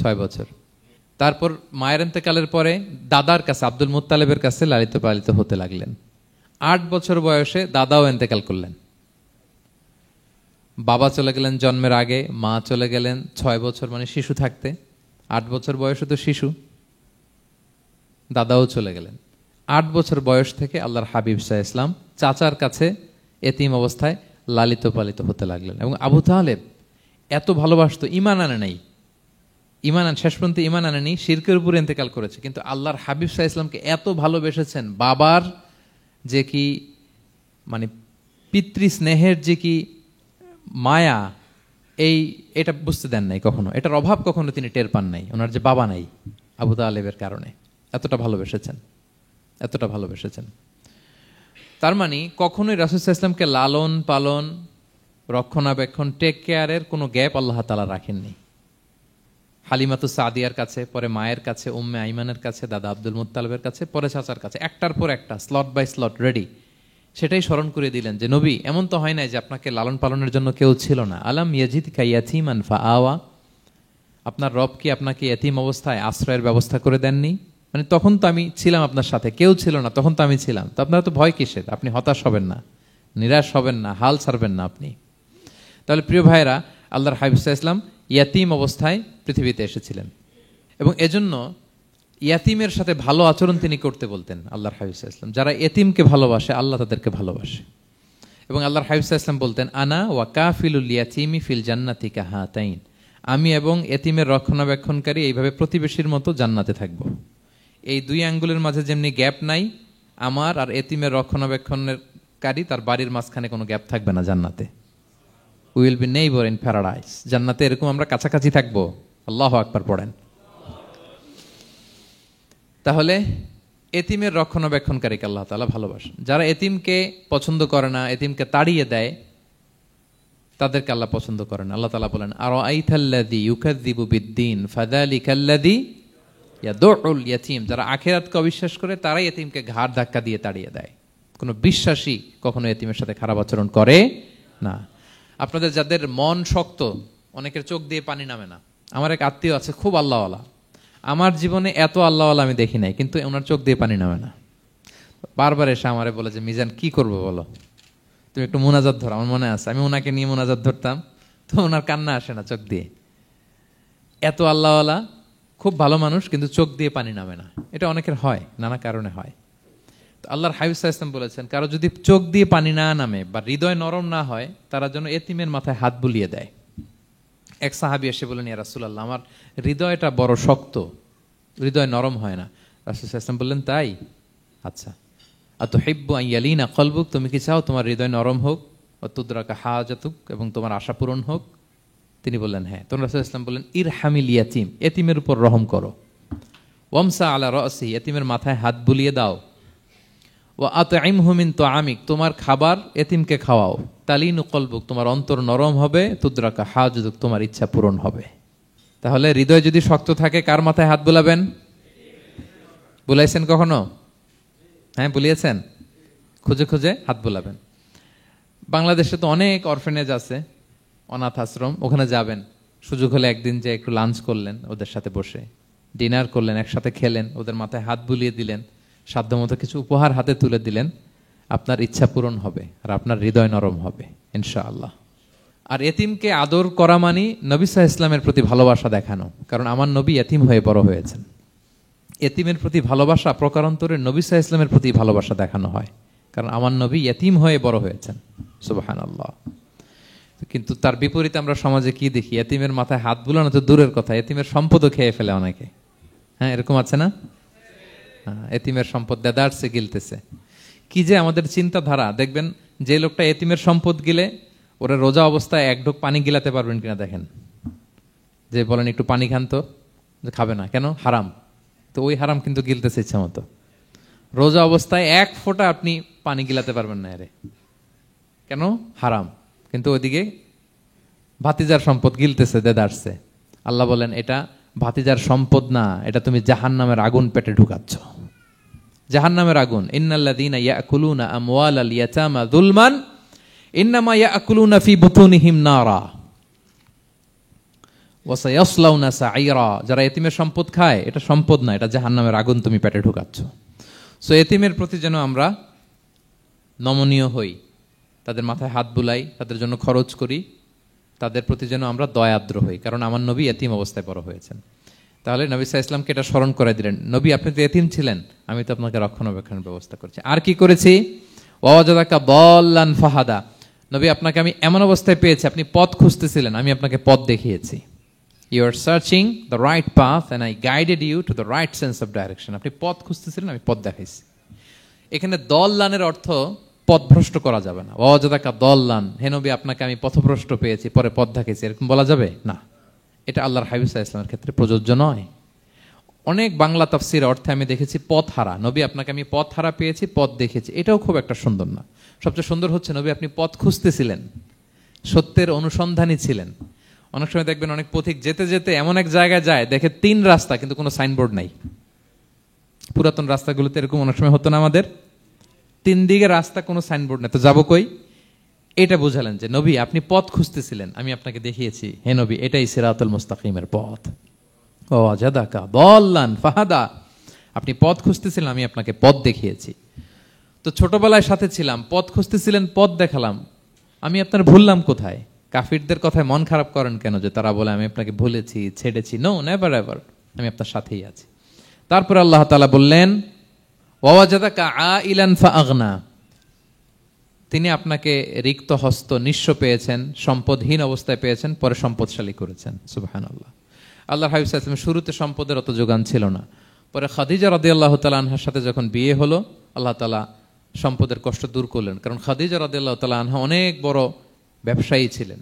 6 বছর। তারপর মায়ের ইন্তেকালের পরে দাদার কাছে, আব্দুল মুত্তালিবের কাছে লালিত পালিত হতে লাগলেন। 8 বছর বয়সে দাদাও ইন্তেকাল করলেন। বাবা চলে গেলেন জন্মের আগে, মা চলে গেলেন 6 বছর, মানে শিশু থাকতে। 8 বছর বয়সে তো শিশু, দাদাও চলে গেলেন। 8 বছর বয়স থেকে আল্লাহর হাবিব সাল্লাল্লাহু আলাইহি ওয়াসাল্লাম চাচার কাছে এতিম অবস্থায় লালিত পালিত হতে লাগলেন। এবং আবু তালেব এত ভালোবাসতো, ইমান আনে নাই, শেষ পর্যন্ত ইমান আনেনি, শিরকের উপরে ইন্তেকাল করেছে, কিন্তু আল্লাহর হাবিব সাল্লাল্লাহু আলাইহি ওয়াসাল্লামকে এত ভালোবেসেছেন, বাবার যে কি মানে পিতৃ স্নেহের যে কি মায়া, এটা বুঝতে দেন নাই কখনো, এটার অভাব কখনো তিনি টের পান নাই। ওনার যে বাবা নাই, আবু তালেবের কারণে এতটা ভালোবেসেছেন। তার মানে কখনোই রাসূল সাল্লাল্লাহু আলাইহি ওয়াসাল্লামকে লালন পালন, রক্ষণাবেক্ষণ, টেক কেয়ারের কোনো গ্যাপ আল্লাহ তাআলা রাখেননি। হালিমাতু সাদিয়ার কাছে, পরে মায়ের কাছে, উম্মে আইমানের কাছে, দাদা আব্দুল মুত্তালিবের কাছে, পরে চাচার কাছে, একটার পর একটা, স্লট বাই স্লট রেডি। সেটাই স্মরণ করে দিলেন যে নবী এমন তো হয় নাই যে আপনাকে লালন পালনের জন্য কেউ ছিল না। আলাম ইয়াজিদকা ইয়াতীমান ফাআওয়া, আপনার রব কি আপনাকে ইয়াতীম অবস্থায় আশ্রয়ের ব্যবস্থা করে দেননি? মানে তখন তো আমি ছিলাম আপনার সাথে, কেউ ছিল না, তখন তো আমি ছিলাম। তো আপনারা তো ভয় কিসের? আপনি হতাশ হবেন না, নিরাশ হবেন না, হাল ছাড়বেন না আপনি। তাহলে প্রিয় ভাইরা, আল্লাহর হাবিব সাল্লাল্লাহু আলাইহি ওয়াসাল্লাম ইয়াতীম অবস্থায় পৃথিবীতে এসেছিলেন এবং এজন্য ইয়াতীমের সাথে ভালো আচরণ তিনি করতে বলতেন আল্লাহর হাবিব সাল্লাল্লাহু আলাইহি ওয়াসাল্লাম। যারা এতিমকে ভালোবাসে আল্লাহ তাদেরকে ভালোবাসে। এবং আল্লাহর হাবিব সাল্লাল্লাহু আলাইহি ওয়াসাল্লাম বলতেন আনা ওয়া কাফিলুল ইয়াতীমি ফিল জান্নাতি কাহাতাইন, আমি এবং এতিমের রক্ষণাবেক্ষণকারী এইভাবে প্রতিবেশীর মতো জান্নাতে থাকব। এই দুই আঙ্গুলের মাঝে যেমনি গ্যাপ নাই, আমার আর এতিমের রক্ষণাবেক্ষণকারী তার বাড়ির মাঝখানে কোনো গ্যাপ থাকবে না জান্নাতে। We will be neighbour in paradise, জান্নাতে এরকম আমরা কাছাকাছি থাকবো। আল্লাহু আকবার পড়েন। তাহলে এতিমের রক্ষণাবেক্ষণকারীকে আল্লাহ তাআলা ভালোবাসেন। যারা এতিমকে পছন্দ করে না, এতিমকে তাড়িয়ে দেয়, তাদেরকে আল্লাহ পছন্দ করেন। আল্লাহ তাআলা বলেন আরাআইতাল্লাযী ইউকাযযিবু বিদ্দীন ফাযালিকাল্লাযী ইয়াদউল ইয়াতীম, যারা আখিরাতকে অবিশ্বাস করে তারাই এতিমকে ঘাড় ধাক্কা দিয়ে তাড়িয়ে দেয়। কোনো বিশ্বাসী কখনো এতিমের সাথে খারাপ আচরণ করে না। আপনাদের যাদের মন শক্ত, অনেকের চোখ দিয়ে পানি নামে না। আমার এক আত্মীয় আছে খুব আল্লাহওয়ালা, আমার জীবনে এত আল্লাহওয়ালা আমি দেখি নাই, কিন্তু ওনার চোখ দিয়ে পানি নামে না। বারবার এসে আমারে বলে যে মিজান কি করবো বলো, তুমি একটু মোনাজাত ধরো। আমার মনে আছে আমি ওনাকে নিয়ে মোনাজাত ধরতাম, তো ওনার কান্না আসে না চোখ দিয়ে। এত আল্লাহওয়ালা, খুব ভালো মানুষ, কিন্তু চোখ দিয়ে পানি নামে না। এটা অনেকের হয়, নানা কারণে হয়। তো আল্লাহর হাবিব সাল্লাল্লাহু আলাইহি ওয়াসাল্লাম বলেছেন কারো যদি চোখ দিয়ে পানি না নামে বা হৃদয় নরম না হয়, তারা যেন এতিমের মাথায় হাত বুলিয়ে দেয়। এক সাহাবী এসে বললেন, ইয়া রাসূলুল্লাহ, আমার হৃদয়টা বড় শক্ত, হৃদয় নরম হয় না। রাসূল সাল্লাল্লাহু আলাইহি ওয়াসাল্লাম বললেন, তাই? আচ্ছা, আতুহিব্বু আন ইয়ালিনা কলবুক, তুমি কি চাও তোমার হৃদয় নরম হোক, ওয়া তুদরাকা হাজাতুক, এবং তোমার আশা পূরণ হোক? তিনি বললেন, হ্যাঁ। তখন রাসূল সাল্লাল্লাহু আলাইহি ওয়াসাল্লাম বললেন, ইরহামিল ইয়াতীম, এতিমের উপর রহম করো। ওয়ামসা আলা রাসি, এতিমের মাথায় হাত বুলিয়ে দাও। ওয়া আতইমহু মিন তুআমিক, তোমার খাবার এতিমকে খাওয়াও। তালিনু কলবুক, তোমার অন্তর নরম হবে। তুদরাকা হাজাতুক, তোমার ইচ্ছা পূরণ হবে। তাহলে হৃদয় যদি শক্ত থাকে, কার মাথায় হাত বুলাবেন? বুলাইছেন কখনো? হ্যাঁ, বুলিয়েছেন? খুঁজে খুঁজে হাত বুলাবেন। বাংলাদেশে তো অনেক অরফেনেজ আছে, অনাথ আশ্রম, ওখানে যাবেন। সুযোগ হলে একদিন যে একটু লাঞ্চ করলেন ওদের সাথে বসে, ডিনার করলেন, একসাথে খেলেন, ওদের মাথায় হাত বুলিয়ে দিলেন, সাধ্যমতো কিছু উপহার হাতে তুলে দিলেন, আপনার ইচ্ছা পূরণ হবে আর আপনার হৃদয় নরম হবে ইনশাআল্লাহ। আর এতিমকে আদর করা মানে নবী সাল্লাল্লাহু আলাইহি ওয়াসাল্লামের প্রতি ভালোবাসা দেখানো, কারণ আমার নবী এতিম হয়ে বড় হয়েছেন। এতিমের প্রতি ভালোবাসা প্রকারান্তরে নবী সাল্লাল্লাহু আলাইহি ওয়াসাল্লামের প্রতি ভালোবাসা দেখানো হয়, কারণ আমার নবী এতিম হয়ে বড় হয়েছেন। সুবহানাল্লাহ। কিন্তু তার বিপরীতে আমরা সমাজে কি দেখি? এতিমের মাথায় হাত বুলানো তো দূরের কথা, এতিমের সম্পদও খেয়ে ফেলে অনেকে। হ্যাঁ, এরকম আছে না? এতিমের সম্পদ দেদারসে গিলতেছে। কি যে আমাদের চিন্তাধারা! দেখবেন, যে লোকটা এতিমের সম্পদ গিলে, ওরা রোজা অবস্থায় এক ঢোক পানি গিলাতে পারবেন কিনা দেখেন। যে বলেন একটু পানি খান তো, যে খাবে না, কেন? হারাম। তো ওই হারাম কিন্তু গিলতেছে ইচ্ছা মতো। রোজা অবস্থায় এক ফোঁটা আপনি পানি গিলাতে পারবেন না, এরে কেন? হারাম। কিন্তু ওইদিকে ভাতিজার সম্পদ গিলতেছে দেদারসে। আল্লাহ বলেন, এটা ভাতিজার সম্পদ না, এটা তুমি জাহান্নামের আগুন পেটে ঢুকাচ্ছ। জাহান্নামের আগুন। ইন্নাল্লাযীনা ইয়াকুলুনা আমওয়ালাল ইয়াতামা যুলমান ইন্নামা ইয়াকুলুনা ফি বুতুনিহিম নারা ওয়া সায়াসলাউনা সাঈরা। যারা এতিমের সম্পদ খায়, এটা সম্পদ না, এটা জাহান্নামের আগুন তুমি পেটে ঢুকাচ্ছ। সো এতিমের প্রতি যেন আমরা নমনীয় হই, তাদের মাথায় হাত বুলাই, তাদের জন্য খরচ করি, তাদের প্রতি যেন আমরা দয়াদ্র হই, কারণ আমার নবী এতিম অবস্থায় বড় হয়েছেন। তাহলে নবী সাল্লাল্লাহু আলাইহি ওয়াসাল্লামকে এটা স্মরণ করে দিলেন, নবী আপনি তো এতিম ছিলেন, আমি তো আপনাকে রক্ষণাবেক্ষণের ব্যবস্থা করছি। আর কি করেছি? ওয়াজাদাকা দাল্লান ফাহাদা, নবী আপনাকে আমি এমন অবস্থায় পেয়েছি, আপনি পথ খুঁজতেছিলেন, আমি আপনাকে পথ দেখিয়েছি। You are searching the right path and I guided you to the right sense of direction. আপনি পথ খুঁজতেছিলেন, আমি পথ দেখাইছি। এখানে দল্লানের অর্থ পথভ্রষ্ট করা যাবে না। ওয়াজাদাকা দাল্লান, হে নবী আপনাকে আমি পথভ্রষ্ট পেয়েছি, পরে পথ দেখাইছি, এরকম বলা যাবে না। এটা আল্লাহর হাবিব সাল্লাল্লাহু আলাইহি ওয়াসাল্লামের ক্ষেত্রে প্রযোজ্য নয়। অনেক বাংলা তাফসীর অর্থে আমি দেখেছি পথ হারা, নবী আপনাকে আমি পথ হারা পেয়েছি, পথ দেখেছি, এটাও খুব একটা সুন্দর না। সবচেয়ে সুন্দর হচ্ছে নবী আপনি পথ খুঁজতেছিলেন, সত্যের অনুসন্ধানী ছিলেন। অনেক সময় দেখবেন অনেক পথিক যেতে যেতে এমন এক জায়গায় যায়, দেখে 3 রাস্তা কিন্তু কোনো সাইনবোর্ড নাই। পুরাতন রাস্তাগুলোতে এরকম অনেক সময় হতো না আমাদের, 3 দিকে রাস্তা, কোনো সাইনবোর্ড নেই, তো যাবো কই? এটা বুঝালেন যে নবী আপনি পথ খুঁজতেছিলেন, আমি আপনাকে দেখিয়েছি, হে নবী এটাই সিরাতুল মুস্তাকিমের পথ। ওয়াজাদাকা দাল্লান ফাহাদা, আপনি পথ খুঁজতেছিলেন, আমি আপনাকে পথ দেখিয়েছি। তো ছোটবেলায় সাথে ছিলাম, পথ খুঁজতেছিলেন, পথ দেখালাম, আমি আপনার ভুললাম কোথায়? কাফিরদের কথায় মন খারাপ করেন কেন যে তারা বলে আমি আপনাকে ভুলেছি, ছেড়েছি? নো, নেভার এভার, আমি আপনার সাথেই আছি। তারপর আল্লাহ তাআলা বললেন, ওয়াজাদাকা আইলান ফাআগনা, তিনি আপনাকে রিক্ত হস্ত, নিঃস্ব পেয়েছেন, সম্পদহীন অবস্থায় পেয়েছেন, পরে সম্পদশালী করেছেন। সুবহানাল্লাহ। আল্লাহর হাবিব সাল্লাল্লাহু আলাইহি ওয়াসাল্লাম শুরুতে সম্পদের অত যোগান ছিল না, পরে খাদিজা রাদিয়াল্লাহু তাআলা আনহার সাথে যখন বিয়ে হলো, আল্লাহ তাআলা সম্পদের কষ্ট দূর করলেন, কারণ খাদিজা রাদিয়াল্লাহু তাআলা আনহা অনেক বড় ব্যবসায়ী ছিলেন।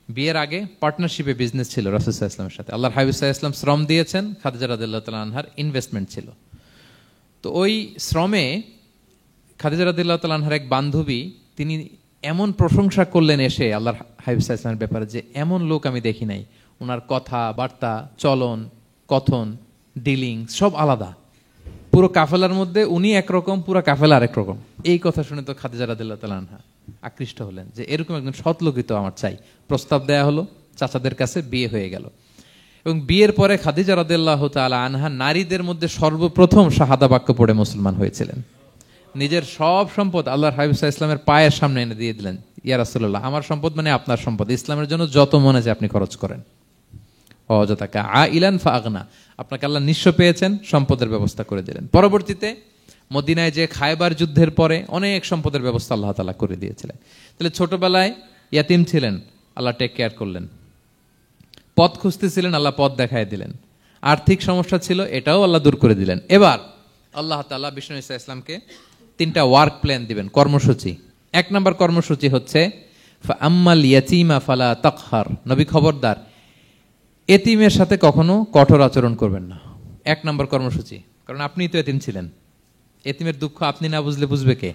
বিয়ের আগে পার্টনারশিপে বিজনেস ছিল রাসূল সাল্লাল্লাহু আলাইহি ওয়াসাল্লামের সাথে। আল্লাহর হাবিব সাল্লাল্লাহু আলাইহি ওয়াসাল্লাম শ্রম দিয়েছেন, খাদিজা রাদিয়াল্লাহু তাআলা আনহার ইনভেস্টমেন্ট ছিল। তো ওই শ্রমে খাদিজা রাদিয়াল্লাহু তাআলা আনহার এক বান্ধবী, তিনি এমন প্রশংসা করলেন এসে আল্লাহর হাবিব সাল্লাল্লাহু আলাইহি ওয়াসাল্লামের ব্যাপারে যে এমন লোক আমি দেখি নাই, ওনার কথা বার্তা, চলন, কথন, ডিলিং সব আলাদা। পুরো কাফেলার মধ্যে উনি একরকম, পুরো কাফেলা আরেক রকম। এই কথা শুনে তো খাদিজা রাদিয়াল্লাহু তাআলা আনহা আকৃষ্ট হলেন যে এরকম একজন সৎ লোকই তো আমার চাই। প্রস্তাব দেয়া হলো, চাচাদের কাছে বিয়ে হয়ে গেল। এবং বিয়ের পরে খাদিজা রাদিয়াল্লাহু তাআলা আনহা নারীদের মধ্যে সর্বপ্রথম শাহাদা বাক্য পড়ে মুসলমান হয়েছিলেন। নিজের সব সম্পদ আল্লাহর হাবিব সাল্লাল্লাহু আলাইহি ওয়াসাল্লামের পায়ের সামনে এনে দিয়ে দিলেন, ইয়া রাসূলুল্লাহ আমার সম্পদ মানে আপনার সম্পদ, ইসলামের জন্য যত মনে চায় আপনি খরচ করেন। ওয়াজাদাকা আইলান ফাআগনা, আপনাকে আল্লাহ নিঃস্ব পেয়েছেন, সম্পদের ব্যবস্থা করে দিলেন। পরবর্তীতে মদিনায় যে খায়বার যুদ্ধের পরে অনেক সম্পদের ব্যবস্থা আল্লাহ তাআলা করে দিয়েছিলেন। তাহলে ছোটবেলায় ইয়াতিম ছিলেন, আল্লাহ টেক কেয়ার করলেন। পথ খুঁজতেছিলেন, আল্লাহ পথ দেখায় দিলেন। আর্থিক সমস্যা ছিল, এটাও আল্লাহ দূর করে দিলেন। এবার আল্লাহ তাআলা বিষ্ণু ঈসা ইসলামকে 3টা ওয়ার্ক প্ল্যান দিবেন, কর্মসূচি। 1 নম্বর কর্মসূচি হচ্ছে ফাআম্মাল ইয়াতীমা ফালা তাকহার। নবী খবরদার, এতিমের সাথে কখনো কঠোর আচরণ করবেন না। 1 নম্বর কর্মসূচি। কারণ আপনিই তো এতিম ছিলেন। এতিমের দুঃখ আপনি না বুঝলে বুঝবে কে?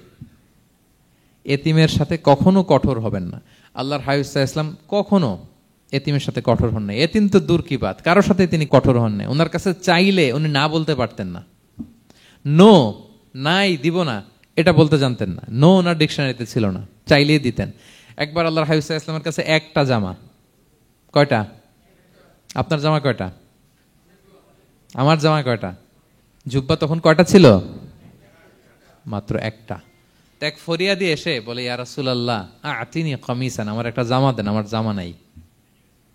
এতিমের সাথে কখনো কঠোর হবেন না। আল্লাহর হাবিব সাল্লাল্লাহু আলাইহি ওয়াসাল্লাম কখনো এতিমের সাথে কঠোর হন না। এতিম তো দূর কি বাত, কারোর সাথে তিনি কঠোর হন না। ওনার কাছে চাইলে উনি না বলতে পারতেন না। নো, নাই, দিব না, এটা বলতে জানতেন না। নো ওনার ডিকশনারিতে ছিল না, চাইলেই দিতেন। একবার আল্লাহর হাবিব সাল্লাল্লাহু আলাইহি ওয়াসাল্লামের কাছে একটা জামা। কয়টা? আপনার জামা কয়টা? আমার জামা কয়টা? জুব্বা তখন কয়টা ছিল? মাত্র একটা। এক ফরিয়াদি এসে বলে, ইয়া রাসূলুল্লাহ আতিনি কামিসান, আমার একটা জামা দেন, আমার জামা নাই।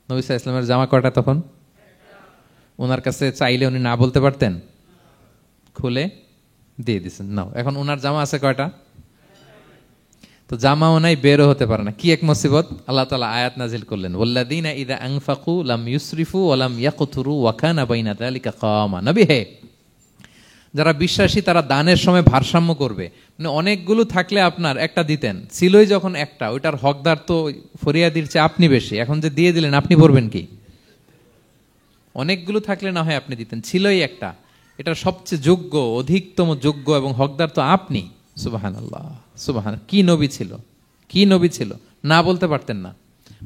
নবী সাল্লাল্লাহু আলাইহি ওয়াসাল্লামের জামা কয়টা তখন? ওনার কাছে চাইলে উনি না বলতে পারতেন? খুলে দিয়ে দিছেন, নাও। এখন ওনার জামা আছে কয়টা? তো জামাও নাই, বেরও হতে পারে না। কি এক মুসিবত! আল্লাহ তাআলা আয়াত নাজিল করলেন, ওয়াল্লাযীনা ইযা আনফাকু লাম ইউসরিফু ওয়া লাম ইয়াকতুরু ওয়া কানা বাইনা যালিকা কাওয়ামা। নবী হে, যারা বিশ্বাসী তারা দানের সময় ভারসাম্য করবে। মানে অনেকগুলো থাকলে আপনার একটা দিতেন, ছিলই যখন একটা, ওইটার হকদার তো ফরিয়াদির চেয়ে আপনি বেশি। এখন যে দিয়ে দিলেন, আপনি ভরবেন কি? অনেকগুলো থাকলে না হয় আপনি দিতেন, ছিলই একটা, এটার সবচেয়ে যোগ্য, অধিকতম যোগ্য এবং হকদার তো আপনি। সুবহানাল্লাহ, সুবহান। কি নবী ছিল, কি নবী ছিল! না বলতে পারতেন না,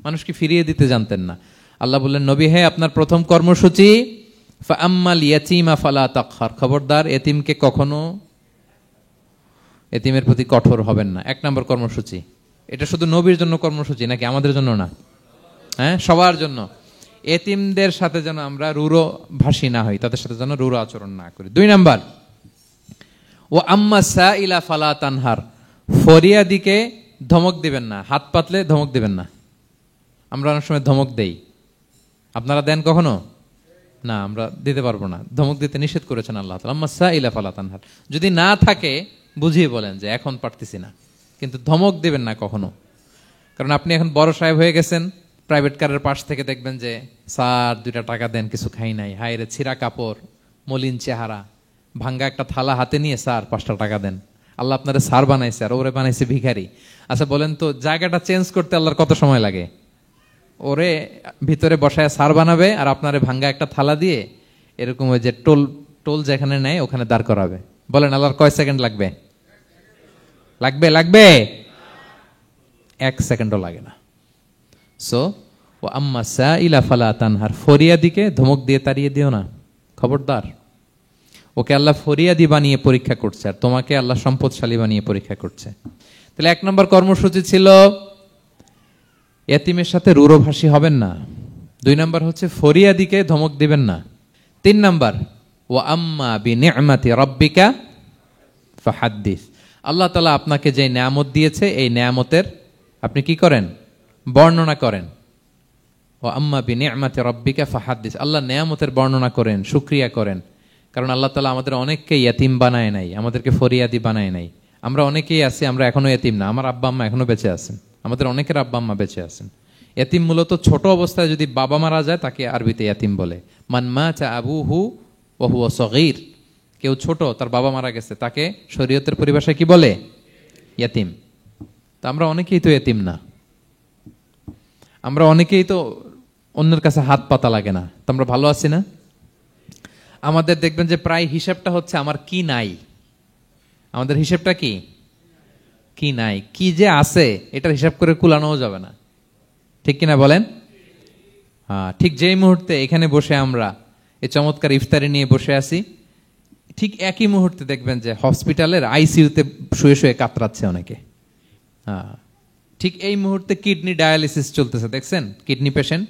মানুষকে ফিরিয়ে দিতে জানতেন না। আল্লাহ বললেন, নবী হে, আপনার প্রথম কর্মসূচি ফাআম্মাল ইয়াতীমা ফালা তাকহার। খবরদার, এতিমকে কখনো, এতিমের প্রতি কঠোর হবেন না। 1 নম্বর কর্মসূচি। এটা শুধু নবীর জন্য কর্মসূচি নাকি আমাদের জন্য না? হ্যাঁ, সবার জন্য। এতিমদের সাথে যেন আমরা রূঢ় ভাষী না হই, তাদের সাথে যেন রূঢ় আচরণ না করি। 2 নম্বর, ও আম্মা সাইলা ফালা তানহার। ফরিয়াদিকে ধমক দিবেন না, হাত পাতলে ধমক দিবেন না। আমরা অনেক সময় ধমক দেই, আপনারা দেন কখনো? না, আমরা দিতে পারবো না। ধমক দিতে নিষেধ করেছেন আল্লাহ তাআলা। আম্মা সাইলা ফালা তানহার। যদি না থাকে বুঝিয়ে বলেন যে এখন পারতেছি না, কিন্তু ধমক দিবেন না কখনো। কারণ আপনি এখন বড় সাহেব হয়ে গেছেন, প্রাইভেট কারের পাশ থেকে দেখবেন যে স্যার 2টা টাকা দেন, কিছু খাই নাই। হায় রে, ছিঁড়া কাপড়, মলিন চেহারা, ভাঙ্গা একটা থালা হাতে নিয়ে, স্যার 5টা টাকা দেন। আল্লাহ আপনারে স্যার বানাইছে আর ওরে বানাইছে ভিখারি। আচ্ছা বলেন তো, জায়গাটা চেঞ্জ করতে আল্লাহর কত সময় লাগে? ওরে ভিতরে বসায় স্যার বানাবে আর আপনারে ভাঙ্গা একটা থালা দিয়ে এরকম ওই যে টোল টোল যেখানে নেয় ওখানে দাঁড় করাবে। বলেন আল্লাহর কয় সেকেন্ড লাগবে? লাগবে? লাগবে? 1 সেকেন্ডও লাগে না। সো ও আম্মা সাইলা ফালা তানহার। ফরিয়াদিকে ধমক দিয়ে তাড়িয়ে দিও না, খবরদার। ওকে আল্লাহ ফরিয়াদি বানিয়ে পরীক্ষা করছে, আর তোমাকে আল্লাহ সম্পদশালী বানিয়ে পরীক্ষা করছে। তাহলে 1 নম্বর কর্মসূচি ছিল এতিমের সাথে রূঢ়ভাষী হবেন না। 2 নম্বর হচ্ছে ফরিয়াদিকে ধমক দিবেন না। 3 নম্বর, ওয়া আম্মা বিনি'মাতি রাব্বিকা ফাহাদ্দিস। আল্লাহ তাআলা আপনাকে যে নেয়ামত দিয়েছে, এই নেয়ামতের আপনি কি করেন? বর্ণনা করেন। ওয়া আম্মা বিনি'মাতি রাব্বিকা ফাহাদ্দিস। আল্লাহ নেয়ামতের বর্ণনা করেন, শুকরিয়া করেন। কারণ আল্লাহ তাআলা আমাদের অনেককে ইয়েতিম বানায় নাই, আমাদেরকে ফরিয়াদি বানায় নাই। আমরা অনেকেই আছি, আমরা এখনো ইয়েতিম না। আমার আব্বা আম্মা এখনো বেঁচে আছেন, আমাদের অনেকের আব্বা আম্মা বেঁচে আছেন। ইয়েতিম মূলত ছোট অবস্থায় যদি বাবা মারা যায় তাকে আরবিতে ইয়েতিম বলে। মান মাতা আবুহু ওয়া হুয়া সগীর। কেউ ছোট, তার বাবা মারা গেছে, তাকে শরীয়তের পরিভাষায় কি বলে? ইয়েতিম। তা আমরা অনেকেই তো ইয়েতিম না, আমরা অনেকেই তো অন্যের কাছে হাত পাতা লাগে না। তো আমরা ভালো আছি না? আমাদের দেখবেন যে প্রায় হিসাবটা হচ্ছে আমার কি নাই। আমাদের হিসাবটা কি? কি নাই। কি যে আছে এটার হিসাব করে কুলানোও যাবে না, ঠিক কিনা বলেন? হ্যাঁ, ঠিক যেই মুহূর্তে এখানে বসে আমরা এই চমৎকার ইফতারি নিয়ে বসে আছি, ঠিক একই মুহূর্তে দেখবেন যে হসপিটালের আইসিইউতে শুয়ে শুয়ে কাতরাচ্ছে অনেকে। হ্যাঁ, ঠিক এই মুহূর্তে কিডনি ডায়ালিসিস চলতেছে, দেখছেন? কিডনি পেশেন্ট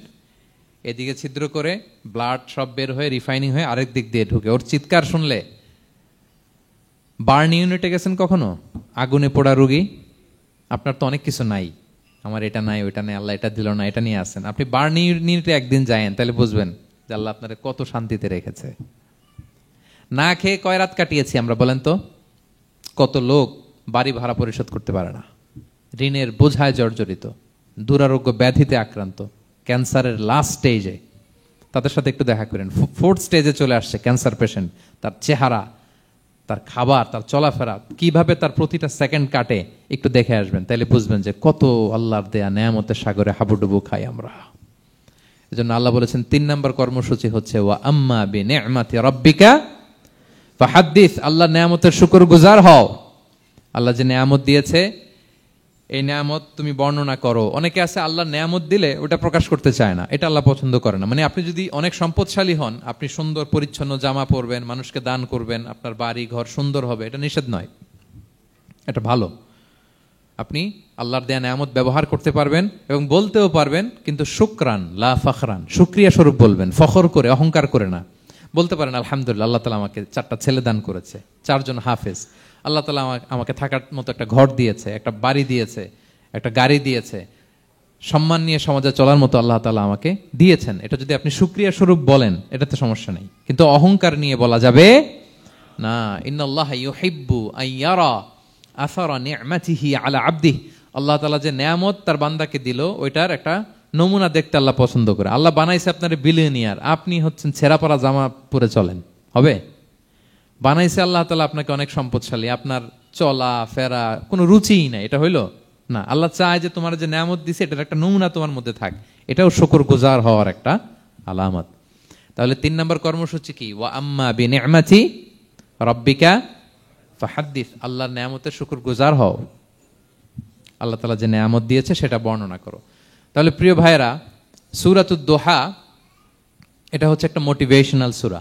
এদিকে ছিদ্র করে ব্লাড সব বের হয়ে রিফাইনিং হয়ে আরেক দিক দিয়ে ঢুকে। ওর চিৎকার শুনলে, বার্ন ইউনিটে গেছেন কখনো? আগুনে পোড়া রোগী, আপনার তো অনেক কিছু নাই, আমার এটা নাই, ওইটা নাই, আল্লাহ এটা দিল না, এটা নিয়ে আসেন। আপনি বার্ন ইউনিটে একদিন যায়েন, তাহলে বুঝবেন যে আল্লাহ আপনার কত শান্তিতে রেখেছে। না খেয়ে কয় রাত কাটিয়েছি আমরা, বলেন তো? কত লোক বাড়ি ভাড়া পরিশোধ করতে পারে না, ঋণের বোঝায় জর্জরিত, দুরারোগ্য ব্যাধিতে আক্রান্ত, ক্যান্সারের লাস্ট স্টেজে, তাদের সাথে একটু দেখা করেন। 4th স্টেজে চলে আসছে ক্যান্সার পেশেন্ট, তার চেহারা, তার খাবার, তার চলাফেরা, কিভাবে তার প্রতিটা সেকেন্ড কাটে, একটু দেখে আসবেন, তাইলে বুঝবেন যে কত আল্লাহর দেয়া নেয়ামতের সাগরে হাবুডুবু খাই আমরা। এজন্য আল্লাহ বলেছেন 3 নম্বর কর্মসূচি হচ্ছে ওয়া আম্মা বিনি'মাতি রাব্বিকা ফাহাদ্দিস, আল্লাহর নেয়ামতের শুকরগুজার হও। আল্লাহ যে নেয়ামত দিয়েছে এই নেয়ামত তুমি বর্ণনা করো। অনেকে আছে আল্লাহর নেয়ামত দিলে ওটা প্রকাশ করতে চায় না, এটা আল্লাহ পছন্দ করে না। মানে আপনি যদি অনেক সম্পদশালী হন, আপনি সুন্দর পরিচ্ছন্ন জামা পরবেন, মানুষকে দান করবেন, আপনার বাড়ি ঘর সুন্দর হবে, এটা নিষেধ নয়, এটা ভালো। আপনি আল্লাহর দেয়া নেয়ামত ব্যবহার করতে পারবেন এবং বলতেও পারবেন, কিন্তু শুকরান লা ফখরান, শুকরিয়া স্বরূপ বলবেন, ফখর করে অহংকার করে না। বলতে পারেন আলহামদুলিল্লাহ, আল্লাহ তাআলা আমাকে 4টা ছেলে দান করেছে, 4 জন হাফেজ, আল্লাহ তাআলা আমাকে থাকার মতো একটা ঘর দিয়েছে, একটা বাড়ি দিয়েছে, একটা গাড়ি দিয়েছে, সম্মান নিয়ে সমাজে চলার মতো আল্লাহ তাআলা আমাকে দিয়েছেন। এটা যদি আপনি শুকরিয়া স্বরূপ বলেন, এটাতে সমস্যা নেই, কিন্তু অহংকার নিয়ে বলা যাবে না। ইন্নাল্লাহা ইউহিব্বু আইয়ারা আসারা নি'মাতিহি আলা আবদিহি, আল্লাহ তাআলা যে নেয়ামত তার বান্দাকে দিল, ওইটার একটা নমুনা দেখতে আল্লাহ পছন্দ করে। আল্লাহ বানাইছে আপনার বিলিয়নিয়ার, আপনি হচ্ছেন ছেঁড়া পরা জামা পরে চলেন, হবে? বানাইছে আল্লাহ তাআলা আপনাকে অনেক সম্পদশালী, আপনার চলা ফেরা কোনো রুচিই নাই, এটা হইলো না। আল্লাহ চায় যে তোমার যে নেয়ামত দিছে এটার একটা নমুনা তোমার মধ্যে থাক, এটাও শুকরগুজার হওয়ার একটা আলামত। তাহলে 3 নম্বর কর্মসূচি কি? ওয়া আম্মা বিনি'মাতি রাব্বিকা ফাহাদ্দিস, আল্লাহর নেয়ামতের শুকরগুজার হও, আল্লাহ তাআলা যে নেয়ামত দিয়েছে সেটা বর্ণনা করো। তাহলে প্রিয় ভাইরা, সূরাতুদ দোহা এটা হচ্ছে একটা মোটিভেশনাল সূরা,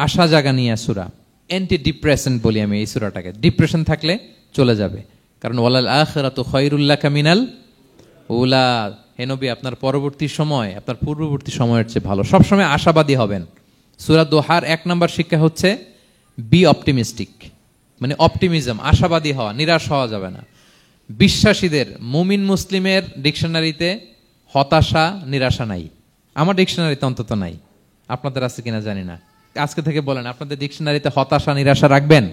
আশা জাগানিয়া সূরা, অ্যান্টি ডিপ্রেশন বলি আমি এই সূরাটাকে। ডিপ্রেশন থাকলে চলে যাবে, কারণ ওয়ালাল আখিরাতু খায়রুল লাকা মিনাল উলা, হে নবী আপনার পরবর্তী সময় আপনার পূর্ববর্তী সময়ের চেয়ে ভালো। সবসময় আশাবাদী হবেন। সূরা দোহার 1 নম্বর শিক্ষা হচ্ছে বি অপটিমিস্টিক, মানে অপটিমিজম, আশাবাদী হওয়া, নিরাশ হওয়া যাবে না। বিশ্বাসীদের, মুমিন মুসলিমের ডিকশনারিতে হতাশা নিরাশা নাই, আমার ডিকশনারিতে অন্তত নাই, আপনাদের আছে কিনা জানি না। আজকে থেকে বলেন আপনাদের ডিকশনারিতে হতাশা নিরাশা রাখবেন?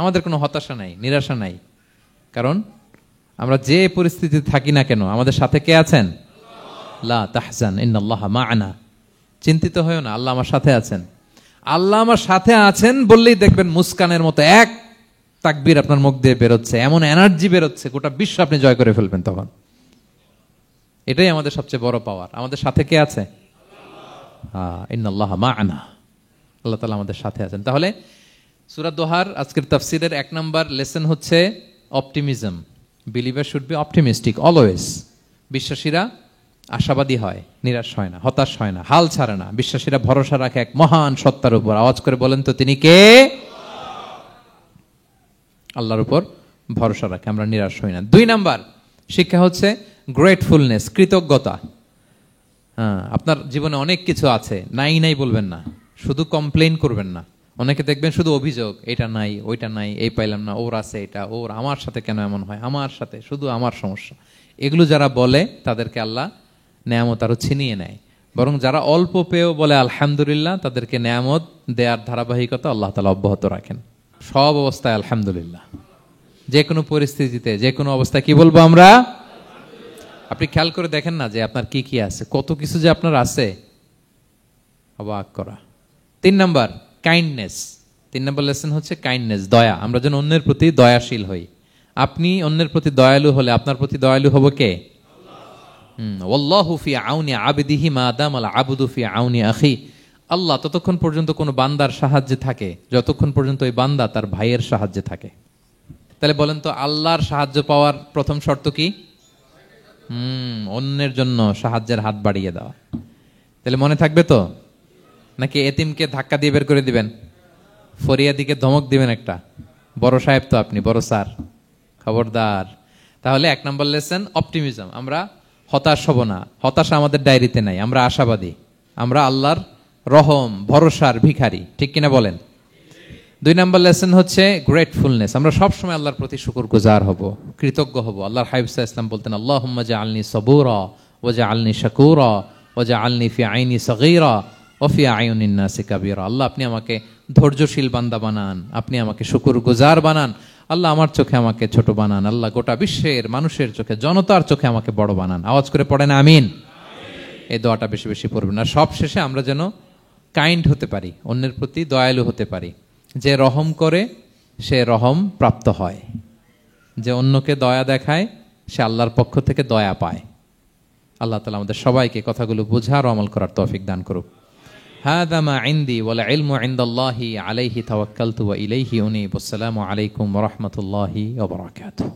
আমাদের কোনো হতাশা নাই, নিরাশা নাই, কারণ আমরা যে পরিস্থিতিতে থাকি না কেন আমাদের সাথে কে আছেন? লা তাহজান ইন্নাল্লাহা মা'ানা, চিন্তিত হয়ো না, আল্লাহ আমার সাথে আছেন। আল্লাহ আমার সাথে আছেন বললেই দেখবেন মুস্কানের মতো এক তাকবীর আপনার মুখ দিয়ে বেরোচ্ছে, এমন এনার্জি বেরোচ্ছে, গোটা বিশ্ব আপনি জয় করে ফেলবেন তখন। এটাই আমাদের সবচেয়ে বড় পাওয়ার। আমাদের সাথে কে আছে? ইন্নাল্লাহা মা'ানা, আল্লাহ তাআলা আমাদের সাথে আছেন। তাহলে সূরা দোহার আজকের তাফসীরের 1 নম্বর লেসন হচ্ছে optimism. Believer should be optimistic always. বিশ্বাসীরা আশাবাদী হয়, নিরাশ হয় না, হতাশ হয় না, হাল ছাড়ে না। বিশ্বাসীরা ভরসা রাখে এক মহান সত্তার উপর। আওয়াজ করে বলেন তো তিনি কে? আল্লাহর উপর ভরসা রাখে, আমরা নিরাশ হই না। 2 নাম্বার শিক্ষা হচ্ছে গ্রেটফুলনেস, কৃতজ্ঞতা। আপনার জীবনে অনেক কিছু আছে, নাই নাই বলবেন না, শুধু কমপ্লেইন করবেন না। অনেকে দেখবেন শুধু অভিযোগ, এটা নাই ওইটা নাই, এই পাইলাম না, ওর আছে এটা, ওর, আমার সাথে কেন এমন হয়, আমার সাথে শুধু আমার সমস্যা। এগুলো যারা বলে তাদেরকে আল্লাহ নেয়ামত আরো ছিনিয়ে নেয়। বরং যারা অল্প পেয়েও বলে আলহামদুলিল্লাহ, তাদেরকে নেয়ামত দেওয়ার ধারাবাহিকতা আল্লাহ তাআলা অব্যাহত রাখেন। সব অবস্থায় আলহামদুলিল্লাহ, যে কোনো পরিস্থিতিতে, যে কোনো অবস্থায় কি বলবো আমরা? আপনি খেয়াল করে দেখেন না যে আপনার কি কি আছে, কত কিছু যে আপনার আছে, অবাক করা। 3 নাম্বার কাইন্ডনেস। 3 নম্বর লেসন হচ্ছে কাইন্ডনেস, দয়া। আমরা যেন অন্যের প্রতি দয়াশীল হই। আপনি অন্যের প্রতি দয়ালু হলে আপনার প্রতি দয়ালু হবো কে? ওয়াল্লাহু ফি আউনি আবদিহি মা দামাল আবদু ফি আউনি আখি। আল্লাহ ততক্ষণ পর্যন্ত কোনো বান্দার সাহায্যে থাকে যতক্ষণ পর্যন্ত ওই বান্দা তার ভাইয়ের সাহায্যে থাকে। তাহলে বলেন তো, আল্লাহর সাহায্য পাওয়ার প্রথম শর্ত কি? অন্যের জন্য সাহায্যের হাত বাড়িয়ে দেওয়া। তাহলে মনে থাকবে তো? নাকি এতিমকে ধাক্কা দিয়ে বের করে দিবেন? ফরিয়াদিকে ধমক দিবেন একটা? বড় সাহেব তো আপনি, বড় স্যার, খবরদার। তাহলে 1 নম্বর লেসন অপটিমিজম। আমরা হতাশ হব না, হতাশা আমাদের ডায়েরিতে নাই, আমরা আশাবাদী, আমরা আল্লাহর রহম ভরসার ভিখারি, ঠিক কিনা বলেন? 2 নম্বর লেসন হচ্ছে গ্রেটফুলনেস। আমরা সবসময় আল্লাহর প্রতি শুকরগুজার হব, কৃতজ্ঞ হব। আল্লাহর হাবিব সাল্লাল্লাহু আলাইহি ওয়াসাল্লাম বলতেন, আল্লাহুম্মা জাআলনি সাবুরা ওয়া জাআলনি শাকুরা ওয়া জাআলনি ফি আইনি সগীরা ওয়া ফি আয়ুনিন নাসি কাবীরা। আল্লাহ আপনি আমাকে ধৈর্যশীল বান্দা বানান, আপনি আমাকে শুকরগুজার বানান। আল্লাহ আমার চোখে আমাকে ছোট বানান, আল্লাহ গোটা বিশ্বের মানুষের চোখে, জনতার চোখে আমাকে বড় বানান। আওয়াজ করে পড়েন আমিন। এই দোয়াটা বেশি বেশি পড়বেন। আর সব শেষে আমরা যেন কাইন্ড হতে পারি, অন্যের প্রতি দয়ালু হতে পারি। যে রহম করে সে রহম প্রাপ্ত হয়, যে অন্যকে দয়া দেখায় সে আল্লাহর পক্ষ থেকে দয়া পায়। আল্লাহ তাআলা আমাদের সবাইকে কথাগুলো বোঝার ও আমল করার তৌফিক দান করুক। হাযা মা ইনদি ওয়াল ইলমু ইনদাল্লাহি আলাইহি তাওয়াক্কালতু ওয়া ইলাইহি উনীব। আসসালামু আলাইকুম ওয়া রাহমাতুল্লাহি ওয়া বারাকাতুহু।